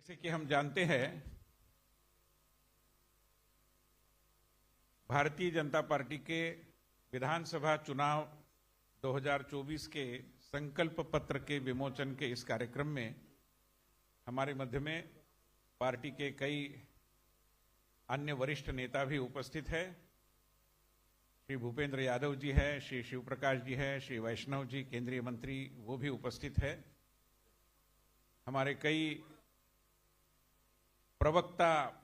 जैसे कि हम जानते हैं, भारतीय जनता पार्टी के विधानसभा चुनाव 2024 के संकल्प पत्र के विमोचन के इस कार्यक्रम में हमारे मध्य में पार्टी के कई अन्य वरिष्ठ नेता भी उपस्थित है। श्री भूपेंद्र यादव जी है, श्री शिव प्रकाश जी है, श्री वैष्णव जी केंद्रीय मंत्री वो भी उपस्थित है। हमारे कई प्रवक्ता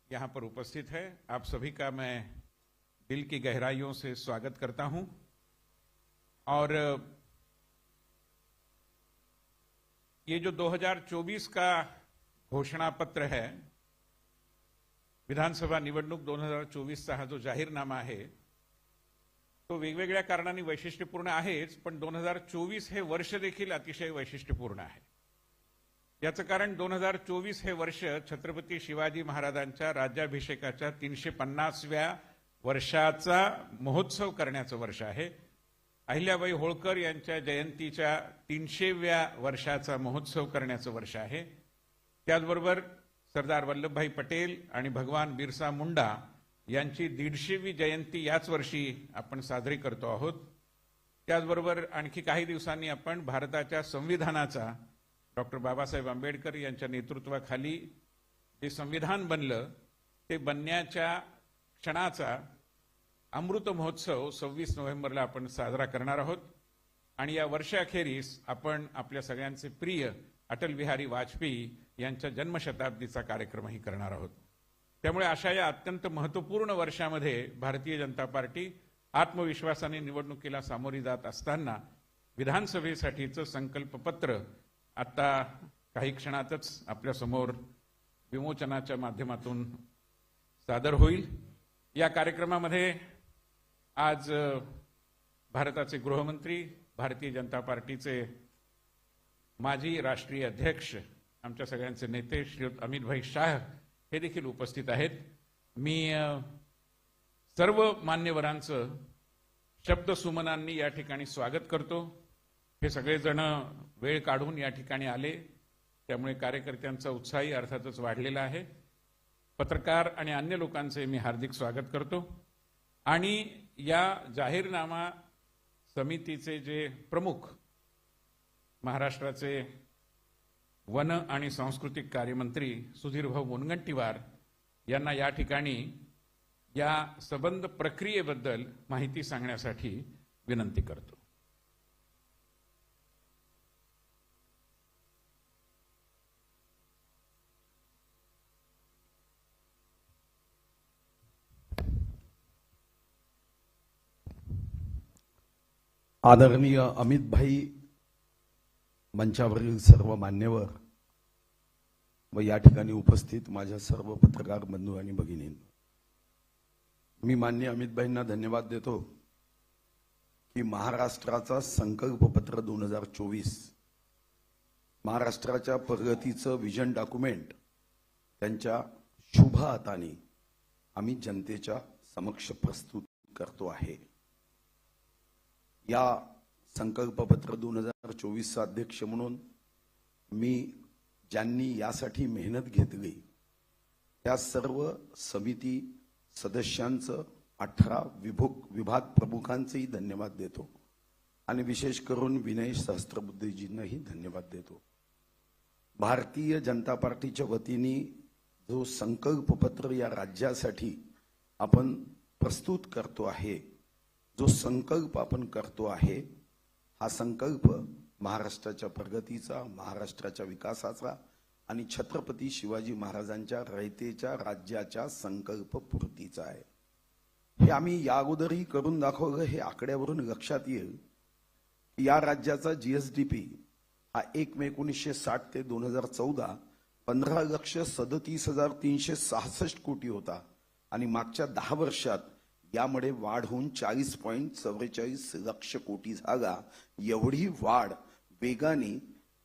यहां पर उपस्थित है। आप सभी का मैं दिल की गहराइयों से स्वागत करता हूं। और ये जो 2024 का घोषणा पत्र है, विधानसभा निवडणूक 2024चा हा जो जाहीरनामा आहे तो वेगवेगळ्या कारणांनी वैशिष्ट्यपूर्ण आहेच, पण 2024 हे वर्ष देखील अतिशय वैशिष्ट्यपूर्ण आहे। याचं कारण 2024 हे वर्ष छत्रपती शिवाजी महाराजांच्या राज्याभिषेकाच्या 350व्या वर्षाचा महोत्सव करण्याचं वर्ष आहे। अहिल्याबाई होळकर यांच्या जयंतीच्या 300व्या वर्षाचा महोत्सव करण्याचं वर्ष आहे। त्याचबरोबर सरदार वल्लभभाई पटेल आणि भगवान बिरसा मुंडा यांची 150वी जयंती याच वर्षी आपण साजरी करतो आहोत। त्याचबरोबर आणखी काही दिवसांनी आपण भारताच्या संविधानाचा डॉक्टर बाबासाहेब आंबेडकर यांच्या नेतृत्वाखाली जे संविधान बनलं ते बनण्याच्या क्षणाचा अमृत महोत्सव 26 नोव्हेंबरला आपण साजरा करणार आहोत। आणि या वर्षाखेरीस आपण आपल्या सगळ्यांचे प्रिय अटल बिहारी वाजपेयी यांच्या जन्मशताब्दीचा कार्यक्रमही करणार आहोत। त्यामुळे अशा या अत्यंत महत्त्वपूर्ण वर्षामध्ये भारतीय जनता पार्टी आत्मविश्वासाने निवडणुकीला सामोरी जात असताना विधानसभेसाठीचं संकल्प पत्र आता काही क्षणातच आपल्या समोर विमोचनाच्या माध्यमातून सादर होईल। या कार्यक्रमामध्ये आज भारताचे गृहमंत्री, भारतीय जनता पार्टीचे माजी राष्ट्रीय अध्यक्ष, आमच्या सगळ्यांचे नेते श्री अमितभाई शाह हे देखील उपस्थित आहेत। मी सर्व मान्यवरांचं शब्दसुमनांनी या ठिकाणी स्वागत करतो। हे सगळेजण वेळ काढून या ठिकाणी आले, त्यामुळे कार्यकर्त्यांचा उत्साही अर्थातच वाढलेला आहे। पत्रकार आणि अन्य लोकांचे मी हार्दिक स्वागत करतो। आणि या जाहीरनामा समितीचे जे प्रमुख महाराष्ट्राचे वन आणि सांस्कृतिक कार्यमंत्री सुधीरभाऊ मुनगंटीवार यांना या ठिकाणी या संबंध प्रक्रियेबद्दल माहिती सांगण्यासाठी विनंती करतो। आदरणीय अमितभाई, मंचावरील सर्व मान्यवर व या ठिकाणी उपस्थित माझ्या सर्व पत्रकार बंधू आणि भगिनींनो, मी माननीय अमितभाईंना धन्यवाद देतो की महाराष्ट्राचा संकल्प पत्र 2024 महाराष्ट्राच्या प्रगतीचं विजन डॉक्युमेंट त्यांच्या शुभ हाताने आम्ही जनतेच्या समक्ष प्रस्तुत करतो आहे। या संकल्प पत्र 2024 चा अध्यक्ष म्हणून मी ज्यांनी यासाठी मेहनत घेतली त्या सर्व समिती सदस्यांचं 18 विभाग प्रमुखांचेही धन्यवाद देतो आणि विशेष करून विनय सहस्त्रबुद्धेजींनाही धन्यवाद देतो। भारतीय जनता पार्टीच्या वतीने जो संकल्प पत्र या राज्यासाठी आपण प्रस्तुत करतो आहे, जो संकल्प आपण करतो आहे, हा संकल्प महाराष्ट्राच्या प्रगतीचा, महाराष्ट्राच्या विकासाचा आणि छत्रपती शिवाजी महाराजांच्या रयतेच्या राज्याच्या संकल्प पूर्तीचा आहे। हे आम्ही या अगोदरही करून दाखवलं। हे आकड्यावरून लक्षात येईल की या राज्याचा जीएसडीपी हा 1 मे 1960 ते 2014 15,37,366 कोटी होता आणि मागच्या 10 वर्षात यामध्ये वाढ होऊन 40.44 लक्ष कोटी झाला। एवढी वाढ वेगाने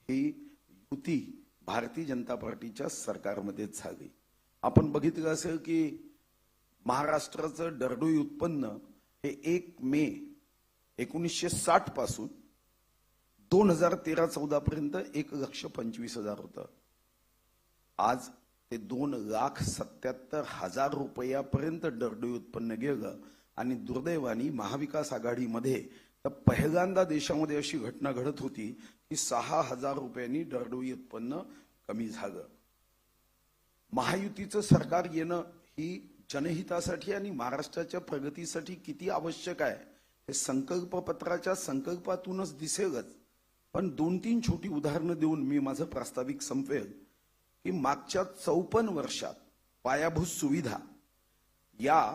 ही युती भारतीय जनता पार्टीच्या सरकारमध्ये झाली। आपण बघितलं असेल की महाराष्ट्राचं दरडोई उत्पन्न हे 1 मे 1960 पासून 2013-14 पर्यंत 1,25,000 होतं। आज ते 2,77,000 रुपयापर्यंत दरडोई उत्पन्न गेलं आणि दुर्दैवाने महाविकास आघाडीमध्ये तर पहिल्यांदा देशामध्ये अशी घटना घडत होती की 6,000 रुपयांनी दरडोई उत्पन्न कमी झालं. महायुतीचं सरकार येणं ही जनहितासाठी आणि महाराष्ट्राच्या प्रगतीसाठी किती आवश्यक आहे हे संकल्पपत्राच्या संकल्पातूनच दिसेलच. पण 2-3 छोटी उदाहरणं देऊन मी माझं प्रास्ताविक संपवेल की मागच्या 54 वर्षात पायाभूत सुविधा या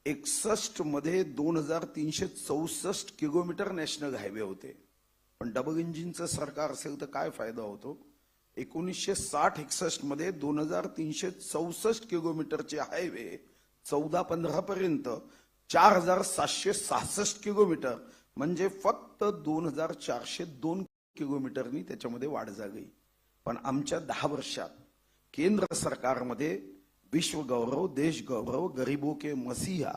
61 मध्ये 2,364 किलोमीटर नॅशनल हायवे होते. पण डबल इंजिनचं सरकार असेल तर काय फायदा होतो. 1960-61 मध्ये 2,364 किलोमीटरचे हायवे 14-15 पर्यंत 4,766 किलोमीटर म्हणजे फक्त 2,402 किलोमीटरनी त्याच्यामध्ये वाढ झाली. पण आमच्या 10 वर्षात केंद्र सरकारमध्ये विश्वगौरव, देशगौरव, गरीबों के मसीहा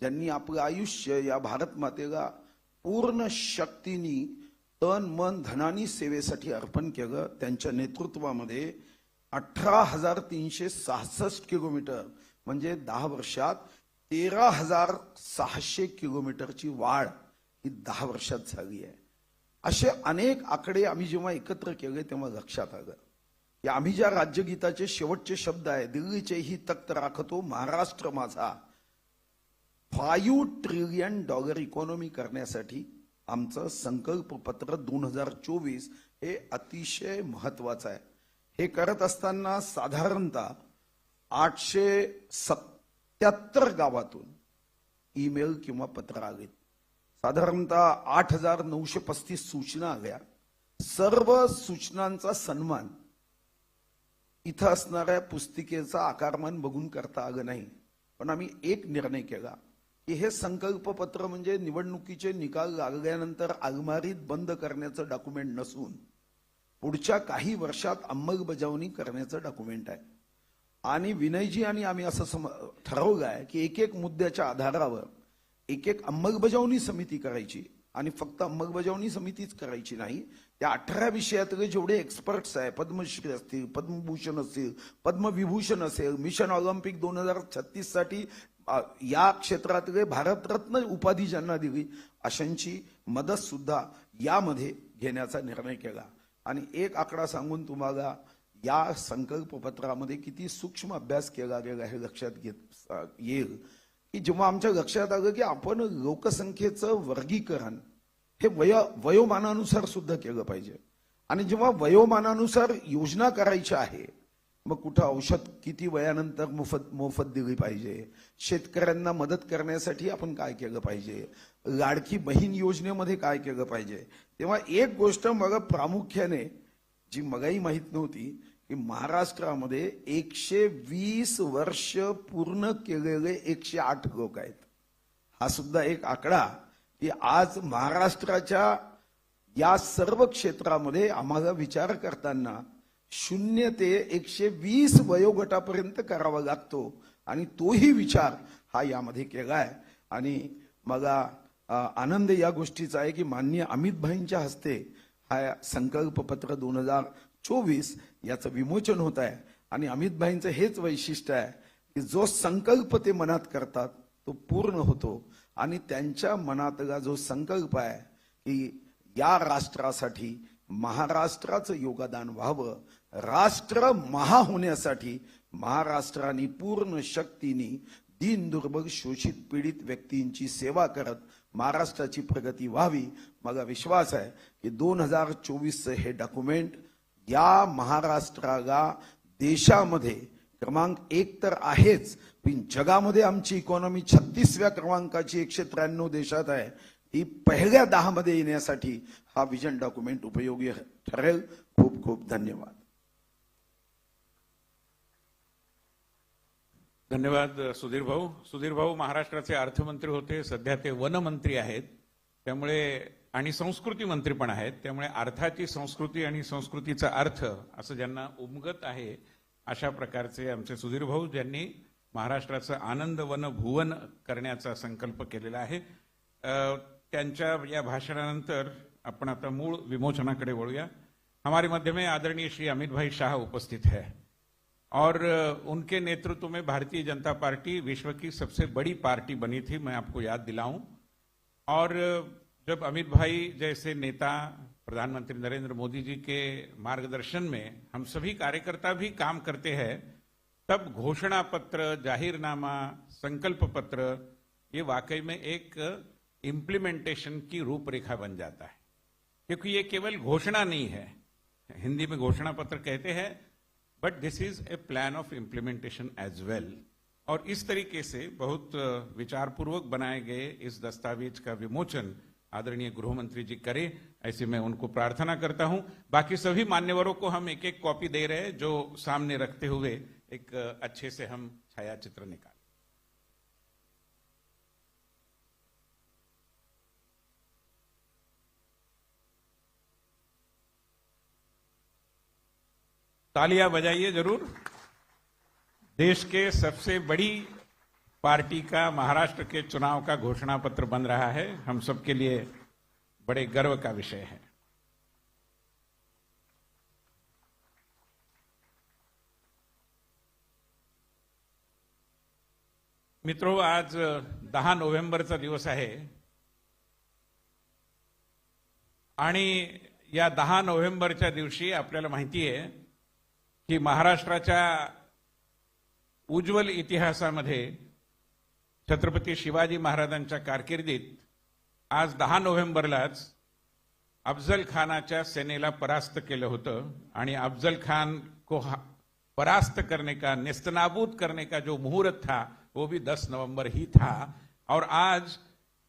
ज्यांनी आपलं आयुष्य या भारत मातेला पूर्ण शक्तीनी तन मन धनानी सेवेसाठी अर्पण केलं, त्यांच्या नेतृत्वामध्ये 18,366 किलोमीटर म्हणजे 10 वर्षात 13,600 किलोमीटरची वाढ ही 10 वर्षात झाली आहे. असे अनेक आकडे आम्ही जेव्हा एकत्र केले तेव्हा लक्षात आलं की आम्ही ज्या राज्यगीताचे शेवटचे शब्द आहे, दिल्लीचेही तख्त राखतो महाराष्ट्र माझा, $5 ट्रिलियन इकॉनॉमी करण्यासाठी आमचं संकल्पपत्र 2024 हे अतिशय महत्वाचं आहे. हे करत असताना साधारणतः 877 गावातून ईमेल किंवा पत्र आले, साधारणतः 8,935 सूचना आल्या. सर्व सूचनांचा सन्मान इथं असणाऱ्या पुस्तिकेचा आकारमान बघून करता आलं नाही. पण आम्ही एक निर्णय केला की हे संकल्पपत्र म्हणजे निवडणुकीचे निकाल लागल्यानंतर अलमारीत बंद करण्याचं डॉक्युमेंट नसून पुढच्या काही वर्षात अंमलबजावणी करण्याचं डॉक्युमेंट आहे. आणि विनयजी आणि आम्ही असं ठरवलं आहे की एक एक मुद्द्याच्या आधारावर एक एक अंमलबजावणी समिती करायची आणि फक्त अंमलबजावणी समितीच करायची नाही, त्या 18 विषयातले जेवढे एक्सपर्ट्स आहे, पद्मश्री असतील, पद्मभूषण असेल, पद्मविभूषण असेल, मिशन ऑलिम्पिक 2036 साठी या क्षेत्रातले भारतरत्न उपाधी ज्यांना दिली अशांची मदत सुद्धा यामध्ये घेण्याचा निर्णय केला. आणि एक आकडा सांगून तुम्हाला या संकल्पपत्रामध्ये किती सूक्ष्म अभ्यास केला गेला हे लक्षात येईल की जेव्हा आमच्या लक्षात आलं की आपण लोकसंख्येचं वर्गीकरण हे वयोमानानुसार सुद्धा केलं पाहिजे. आणि जेव्हा वयोमानानुसार योजना करायची आहे, मग कुठं औषध किती वयानंतर मोफत दिली पाहिजे, शेतकऱ्यांना मदत करण्यासाठी आपण काय केलं पाहिजे, लाडकी बहीण योजनेमध्ये काय केलं पाहिजे, तेव्हा एक गोष्ट मला प्रामुख्याने जी मलाही माहित नव्हती की महाराष्ट्रामध्ये 120 वर्ष पूर्ण केलेले 108 लोक आहेत. हा सुद्धा एक आकडा की आज महाराष्ट्राच्या या सर्व क्षेत्रामध्ये आम्हाला विचार करताना 0 ते 120 वयोगटापर्यंत करावा लागतो आणि तोही विचार हा यामध्ये केलाय. आणि मला आनंद या गोष्टीचा आहे की माननीय अमित भाईंच्या हस्ते हा संकल्पपत्र 2024 याचं विमोचन होत आहे. आणि अमित भाईंचं हेच वैशिष्ट्य आहे की जो संकल्प ते मनात करतात तो पूर्ण होतो. आणि त्यांच्या मनातला जो संकल्प आहे की या राष्ट्रासाठी महाराष्ट्राचं योगदान व्हावं, राष्ट्र महा होण्यासाठी महाराष्ट्राने पूर्ण शक्तीने दीन दुर्बल शोषित पीडित व्यक्तींची सेवा करत महाराष्ट्राची प्रगती व्हावी. मला विश्वास आहे की 2024 हे डॉक्युमेंट या महाराष्ट्राला देशामध्ये क्रमांक 1 तर आहेच, पण जगामध्ये आमची इकॉनॉमी 36व्या क्रमांकाची 193 देशात आहे. ही पहिल्या 10 मध्ये येण्यासाठी हा विजन डॉक्युमेंट उपयोगी ठरेल. खूप खूप धन्यवाद. धन्यवाद सुधीर भाऊ. सुधीर भाऊ महाराष्ट्राचे अर्थमंत्री होते, सध्या ते वनमंत्री आहेत, त्यामुळे आणि संस्कृती मंत्री पण आहेत. त्यामुळे अर्थाची संस्कृती आणि संस्कृतीचा अर्थ असं ज्यांना उमगत आहे अशा प्रकारचे आमचे सुधीर भाऊ, ज्यांनी महाराष्ट्राचं आनंद वन भुवन करण्याचा संकल्प केलेला आहे. त्यांच्या या भाषणानंतर आपण आता मूळ विमोचनाकडे वळूया. हमारे मध्य में आदरणीय श्री अमित भाई शाह उपस्थित है. और उनके नेतृत्व में भारतीय जनता पार्टी विश्व की सबसे बड़ी पार्टी बनी थी, मैं आपको याद दिलाऊं। और जब अमित भाई जैसे नेता प्रधानमंत्री नरेंद्र मोदी जी के मार्गदर्शन में हम सभी कार्यकर्ता भी काम करते हैं, तब घोषणा पत्र, जाहिरनामा, संकल्प पत्र ये वाकई में एक इम्प्लीमेंटेशन की रूपरेखा बन जाता है, क्योंकि ये केवल घोषणा नहीं है। हिंदी में घोषणा पत्र कहते हैं, but this is a plan of implementation as well. और इस तरीके से बहुत विचारपूर्वक बनाए गए इस दस्तावेज का विमोचन आदरणीय गृह मंत्री जी करें, ऐसी मैं उनको प्रार्थना करता हूं। बाकी सभी मान्यवरों को हम एक एक कॉपी दे रहे हैं, जो सामने रखते हुए एक अच्छे से हम छायाचित्र निकालें। तालियां बजाइए जरूर। देश के सबसे बड़ी पार्टी का महाराष्ट्र के चुनाव का घोषणा पत्र बन रहा है, हम सबके लिए बड़े गर्व का विषय है। मित्रों, आज 10 नोव्हेंबरचा दिवस आहे आणि या 10 नोव्हेंबरच्या दिवशी आपल्याला माहिती आहे की महाराष्ट्राच्या उज्ज्वल इतिहासामध्ये छत्रपती शिवाजी महाराजांच्या कारकिर्दीत आज 10 नोव्हेंबरलाच अफजल खानाच्या सेनेला परास्त केलं होतं आणि अफजल खान को परास्त करने का, नेस्तनाबूद करने का जो मुहूर्त था वो भी 10 नवंबर ही था। और आज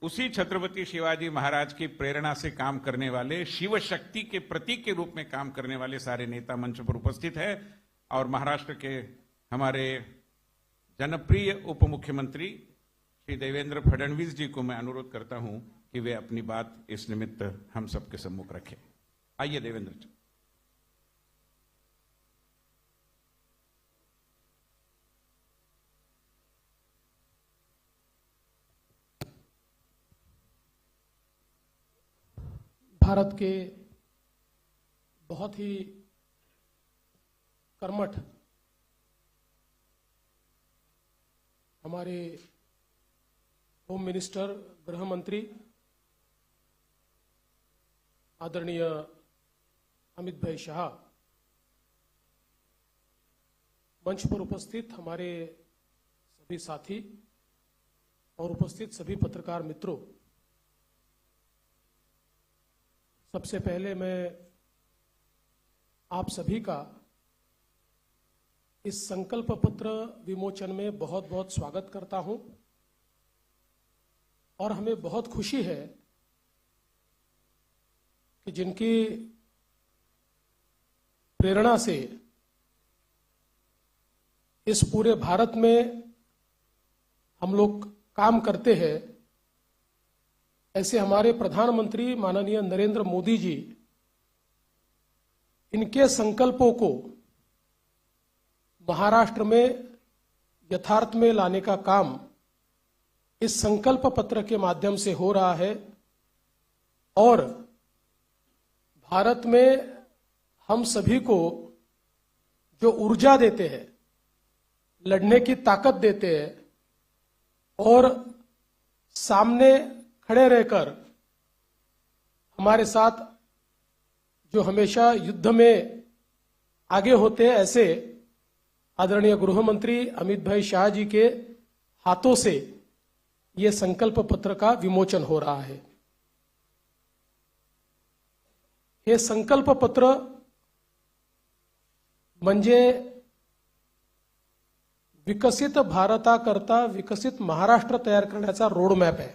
उसी छत्रपति शिवाजी महाराज की प्रेरणा से काम करने वाले, शिव शक्ति के प्रतीक के रूप में काम करने वाले सारे नेता मंच पर उपस्थित है। और महाराष्ट्र के हमारे जनप्रिय उप मुख्यमंत्री श्री देवेंद्र फडणवीस जी को मैं अनुरोध करता हूं कि वे अपनी बात इस निमित्त हम सबके सम्मुख रखें। आइए देवेंद्र जी। भारत के बहुत ही कर्मठ हमारे होम मिनिस्टर, गृह मंत्री आदरणीय अमित भाई शाह, मंच पर उपस्थित हमारे सभी साथी और उपस्थित सभी पत्रकार मित्रों, सबसे पहले मैं आप सभी का इस संकल्प पत्र विमोचन में बहुत बहुत स्वागत करता हूं। और हमें बहुत खुशी है कि जिनकी प्रेरणा से इस पूरे भारत में हम लोग काम करते हैं, ऐसे हमारे प्रधानमंत्री माननीय नरेंद्र मोदी जी, इनके संकल्पों को महाराष्ट्र में यथार्थ में लाने का काम इस संकल्प पत्र के माध्यम से हो रहा है। और भारत में हम सभी को जो ऊर्जा देते हैं, लड़ने की ताकत देते हैं और सामने खड़े रहकर हमारे साथ जो हमेशा युद्ध में आगे होते हैं, ऐसे आदरणीय गृह मंत्री अमित भाई शाह जी के हाथों से ये संकल्प पत्र का विमोचन हो रहा है। हे संकल्प पत्र म्हणजे विकसित भारताकरता विकसित महाराष्ट्र तयार करण्याचा रोडमॅप आहे।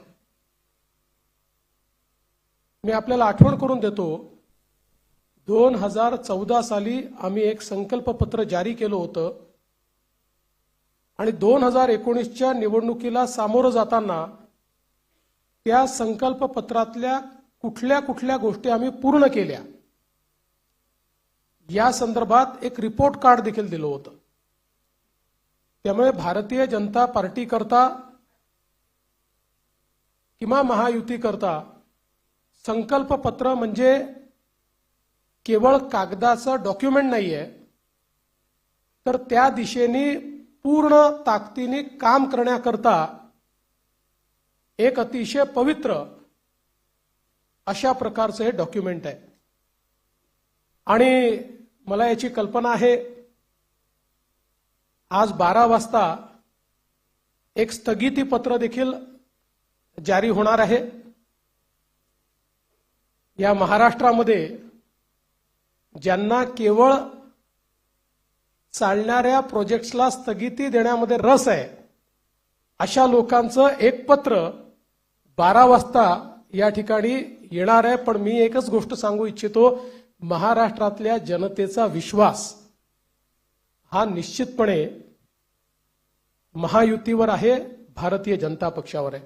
मी आपल्याला आठवण करून देतो, 2014 साली आम्ही एक संकल्प पत्र जारी केलं होतं आणि 2019च्या निवडणुकीला सामोरं जाताना त्या संकल्प पत्रातल्या कुठल्या कुठल्या गोष्टी आम्ही पूर्ण केल्या या संदर्भात एक रिपोर्ट कार्ड देखील दिलं होतं। त्यामुळे भारतीय जनता पार्टी करता किंवा महायुती करता संकल्प पत्र म्हणजे केवळ कागदाचं डॉक्युमेंट नाहीये, तर त्या दिशेने पूर्ण ताकदीने काम करण्याकरता एक अतिशय पवित्र अशा प्रकारचं हे डॉक्युमेंट आहे. आणि मला याची कल्पना आहे, आज 12 वाजता एक स्थगिती पत्र देखील जारी होणार आहे. या महाराष्ट्रामध्ये ज्यांना केवळ चालणाऱ्या प्रोजेक्ट्सला स्थगिती देण्यामध्ये रस आहे, अशा लोकांचं एक पत्र 12 वाजता या ठिकाणी येणार आहे. पण मी एकच गोष्ट सांगू इच्छितो, महाराष्ट्रातल्या जनतेचा विश्वास हा निश्चितपणे महायुतीवर आहे, भारतीय जनता पक्षावर आहे.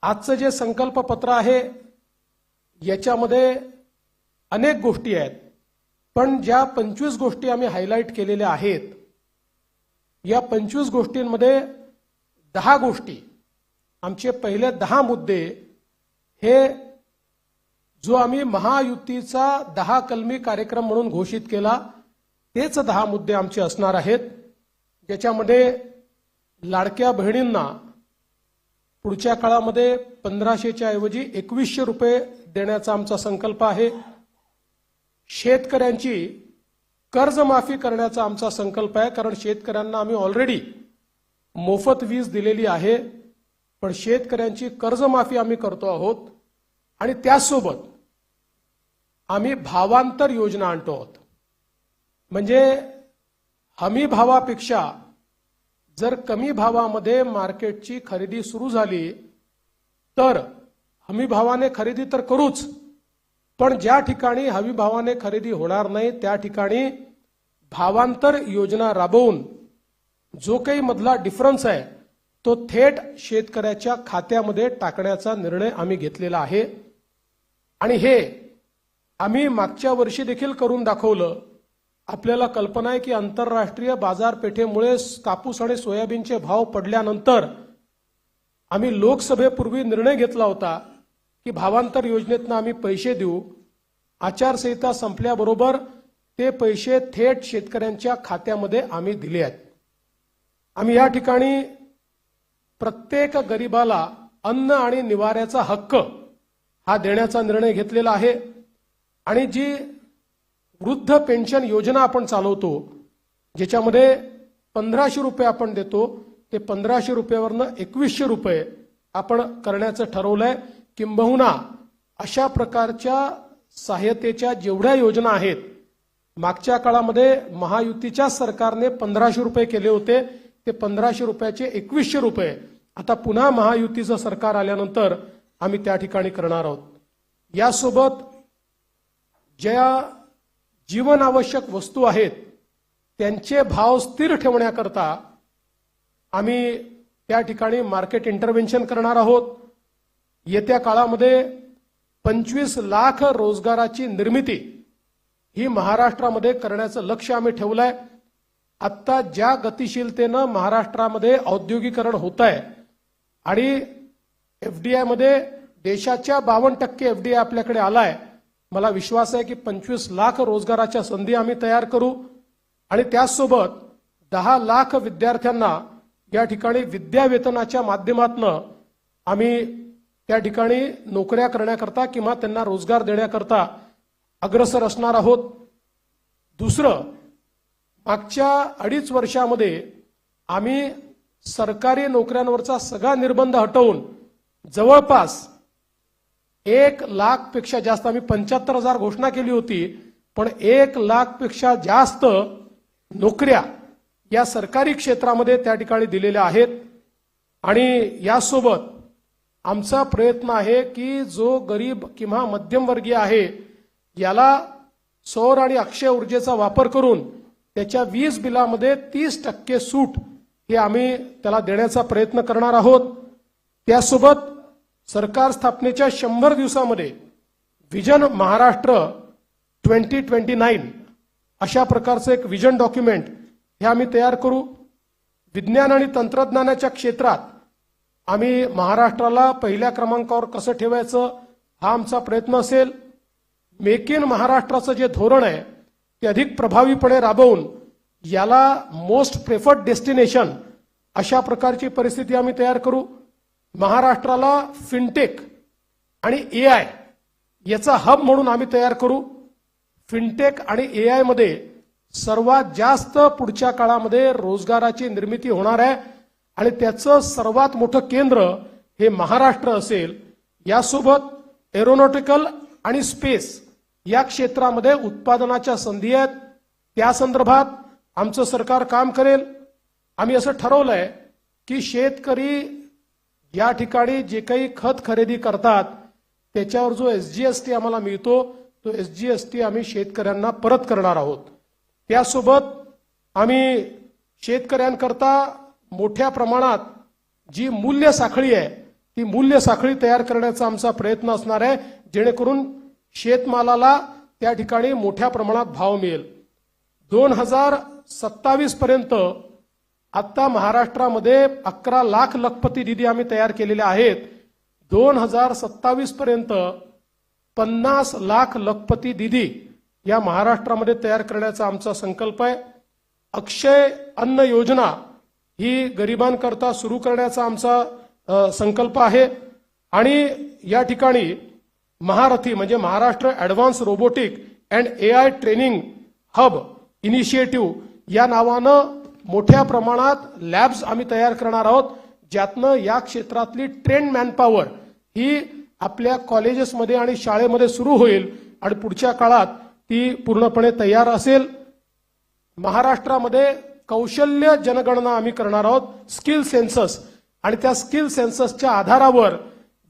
आजचं जे संकल्प पत्र आहे याच्यामध्ये अनेक गोष्टी आहेत, पण ज्या 25 गोष्टी आम्ही हायलाईट केलेल्या आहेत, या 25 गोष्टींमध्ये 10 गोष्टी, आमचे पहिले 10 मुद्दे हे जो आम्ही महायुतीचा 10 कलमी कार्यक्रम म्हणून घोषित केला, तेच 10 मुद्दे आमचे असणार आहेत. ज्याच्यामध्ये लाडक्या बहिणींना पुढच्या काळामध्ये 1500च्या ऐवजी 2100 रुपये देण्याचा आमचा संकल्प आहे. शेतकऱ्यांची कर्जमाफी करण्याचा आमचा संकल्प आहे, कारण शेतकऱ्यांना आम्ही ऑलरेडी मोफत वीज दिलेली आहे, पण शेतकऱ्यांची कर्जमाफी आम्ही करतो आहोत. आणि त्याचसोबत आम्ही भावांतर योजना आणतो आहोत. म्हणजे हमी भावापेक्षा जर कमी भावामध्ये मार्केटची खरेदी सुरू झाली तर हमी भावाने खरेदी तर करूच, पण ज्या ठिकाणी हमी भावाने खरेदी होणार नाही त्या ठिकाणी भावांतर योजना राबवून जो काही मधला डिफरन्स आहे तो थेट शेतकऱ्याच्या खात्यामध्ये टाकण्याचा निर्णय आम्ही घेतलेला आहे. आणि हे आम्ही मागच्या वर्षी देखील करून दाखवलं. आपल्याला कल्पना आहे की आंतरराष्ट्रीय बाजारपेठेमुळे कापूस आणि सोयाबीनचे भाव पडल्यानंतर आम्ही लोकसभेपूर्वी निर्णय घेतला होता की भावांतर योजनेतनं आम्ही पैसे देऊ. आचारसंहिता संपल्याबरोबर ते पैसे थेट शेतकऱ्यांच्या खात्यामध्ये आम्ही दिले आहेत. आम्ही या ठिकाणी प्रत्येक गरिबाला अन्न आणि निवाऱ्याचा हक्क हा देण्याचा निर्णय घेतलेला आहे. आणि जी वृद्ध पेन्शन योजना आपण चालवतो, ज्याच्यामध्ये 1500 रुपये आपण देतो, ते 1500 रुपयावरनं 2100 रुपये आपण करण्याचं ठरवलंय. किंबहुना अशा प्रकारच्या सहाय्यतेच्या जेवढ्या योजना आहेत, मागच्या काळामध्ये महायुतीच्या सरकारने 1500 रुपये केले होते, ते 1500 रुपयाचे 2100 रुपये आता पुन्हा महायुतीचं सरकार आल्यानंतर आम्ही त्या ठिकाणी करणार आहोत. यासोबत ज्या जीवनावश्यक वस्तू आहेत त्यांचे भाव स्थिर ठेवण्याकरता आम्ही त्या ठिकाणी मार्केट इंटरव्हेन्शन करणार आहोत. येत्या काळामध्ये 25 लाख रोजगाराची निर्मिती ही महाराष्ट्रामध्ये करण्याचं लक्ष्य आम्ही ठेवलंय. आत्ता ज्या गतिशीलतेनं महाराष्ट्रामध्ये औद्योगिकरण होत आहे आणि एफडीआय मध्ये देशाच्या 52% एफडीआय आपल्याकडे आलाय, मला विश्वास आहे की 25 लाख रोजगाराच्या संधी आम्ही तयार करू. आणि त्याचसोबत 10 लाख विद्यार्थ्यांना या ठिकाणी विद्यावेतनाच्या माध्यमातून आम्ही त्या ठिकाणी नोकऱ्या करण्याकरता किंवा त्यांना रोजगार देण्याकरता अग्रसर असणार आहोत. दुसरं, मागच्या 2.5 वर्षामध्ये आम्ही सरकारी नोकऱ्यांवरचा सगळा निर्बंध हटवून जवळपास 1 लाखपेक्षा जास्त, आम्ही 75,000 घोषणा केली होती, पण 1 लाखपेक्षा जास्त नोकऱ्या या सरकारी क्षेत्रामध्ये त्या ठिकाणी दिलेल्या आहेत. आणि यासोबत आमचा प्रयत्न आहे की जो गरीब किंवा मध्यमवर्गीय आहे याला सौर आणि अक्षय ऊर्जेचा वापर करून त्याच्या वीज बिलामध्ये 30% सूट हे आम्ही त्याला देण्याचा प्रयत्न करणार आहोत. त्यासोबत सरकार स्थापनेच्या 100 दिवसामध्ये विजन महाराष्ट्र 2029 अशा प्रकारचं एक विजन डॉक्युमेंट हे आम्ही तयार करू. विज्ञान आणि तंत्रज्ञानाच्या क्षेत्रात आम्ही महाराष्ट्राला पहिल्या क्रमांकावर कसं ठेवायचं हा आमचा प्रयत्न असेल. मेक इन महाराष्ट्राचं जे धोरण आहे ते अधिक प्रभावीपणे राबवून याला मोस्ट प्रेफर्ड डेस्टिनेशन अशा प्रकारची परिस्थिती आम्ही तयार करू. महाराष्ट्राला फिनटेक आणि एआय याचा हब म्हणून आम्ही तयार करू. फिनटेक आणि एआय मध्ये सर्वात जास्त पुढच्या काळामध्ये रोजगाराची निर्मिती होणार आहे आणि त्याचं सर्वात मोठं केंद्र हे महाराष्ट्र असेल. यासोबत एरोनॉटिकल आणि स्पेस या क्षेत्रामध्ये उत्पादनाच्या संधी आहेत. त्या संदर्भात आमचं सरकार काम करेल. आम्ही असं ठरवलंय की शेतकरी या ठिकाणी जे काही खत खरेदी करतात त्याच्यावर जो एसजीएसटी आम्हाला मिळतो तो एसजीएसटी आम्ही शेतकऱ्यांना परत करणार आहोत. त्यासोबत आम्ही शेतकऱ्यांकरता मोठ्या प्रमाणात जी मूल्य साखळी आहे ती मूल्य साखळी तयार करण्याचा आमचा प्रयत्न असणार आहे, जेणेकरून शेतमालाला त्या ठिकाणी मोठ्या प्रमाणात भाव मिळेल. 2027 पर्यंत आता महाराष्ट्रामध्ये 11 लाख लखपती निधी आम्ही तयार केलेले आहेत. 2027 पर्यंत 50 लाख लखपती निधी या महाराष्ट्रामध्ये तयार करण्याचा आमचा संकल्प आहे. अक्षय अन्न योजना ही गरिबांकरता सुरू करण्याचा आमचा संकल्प आहे आणि या ठिकाणी महारथी म्हणजे Maharashtra advance robotic and AI training hub initiative या नावानं मोठ्या प्रमाणात लॅब्स आम्ही तयार करणार आहोत, ज्यातनं या क्षेत्रातली ट्रेंड मॅनपॉवर ही आपल्या कॉलेजेसमध्ये आणि शाळेमध्ये सुरू होईल आणि पुढच्या काळात ती पूर्णपणे तयार असेल. महाराष्ट्रामध्ये कौशल्य जनगणना आम्ही करणार आहोत, स्किल सेन्सस, आणि त्या स्किल सेन्ससच्या आधारावर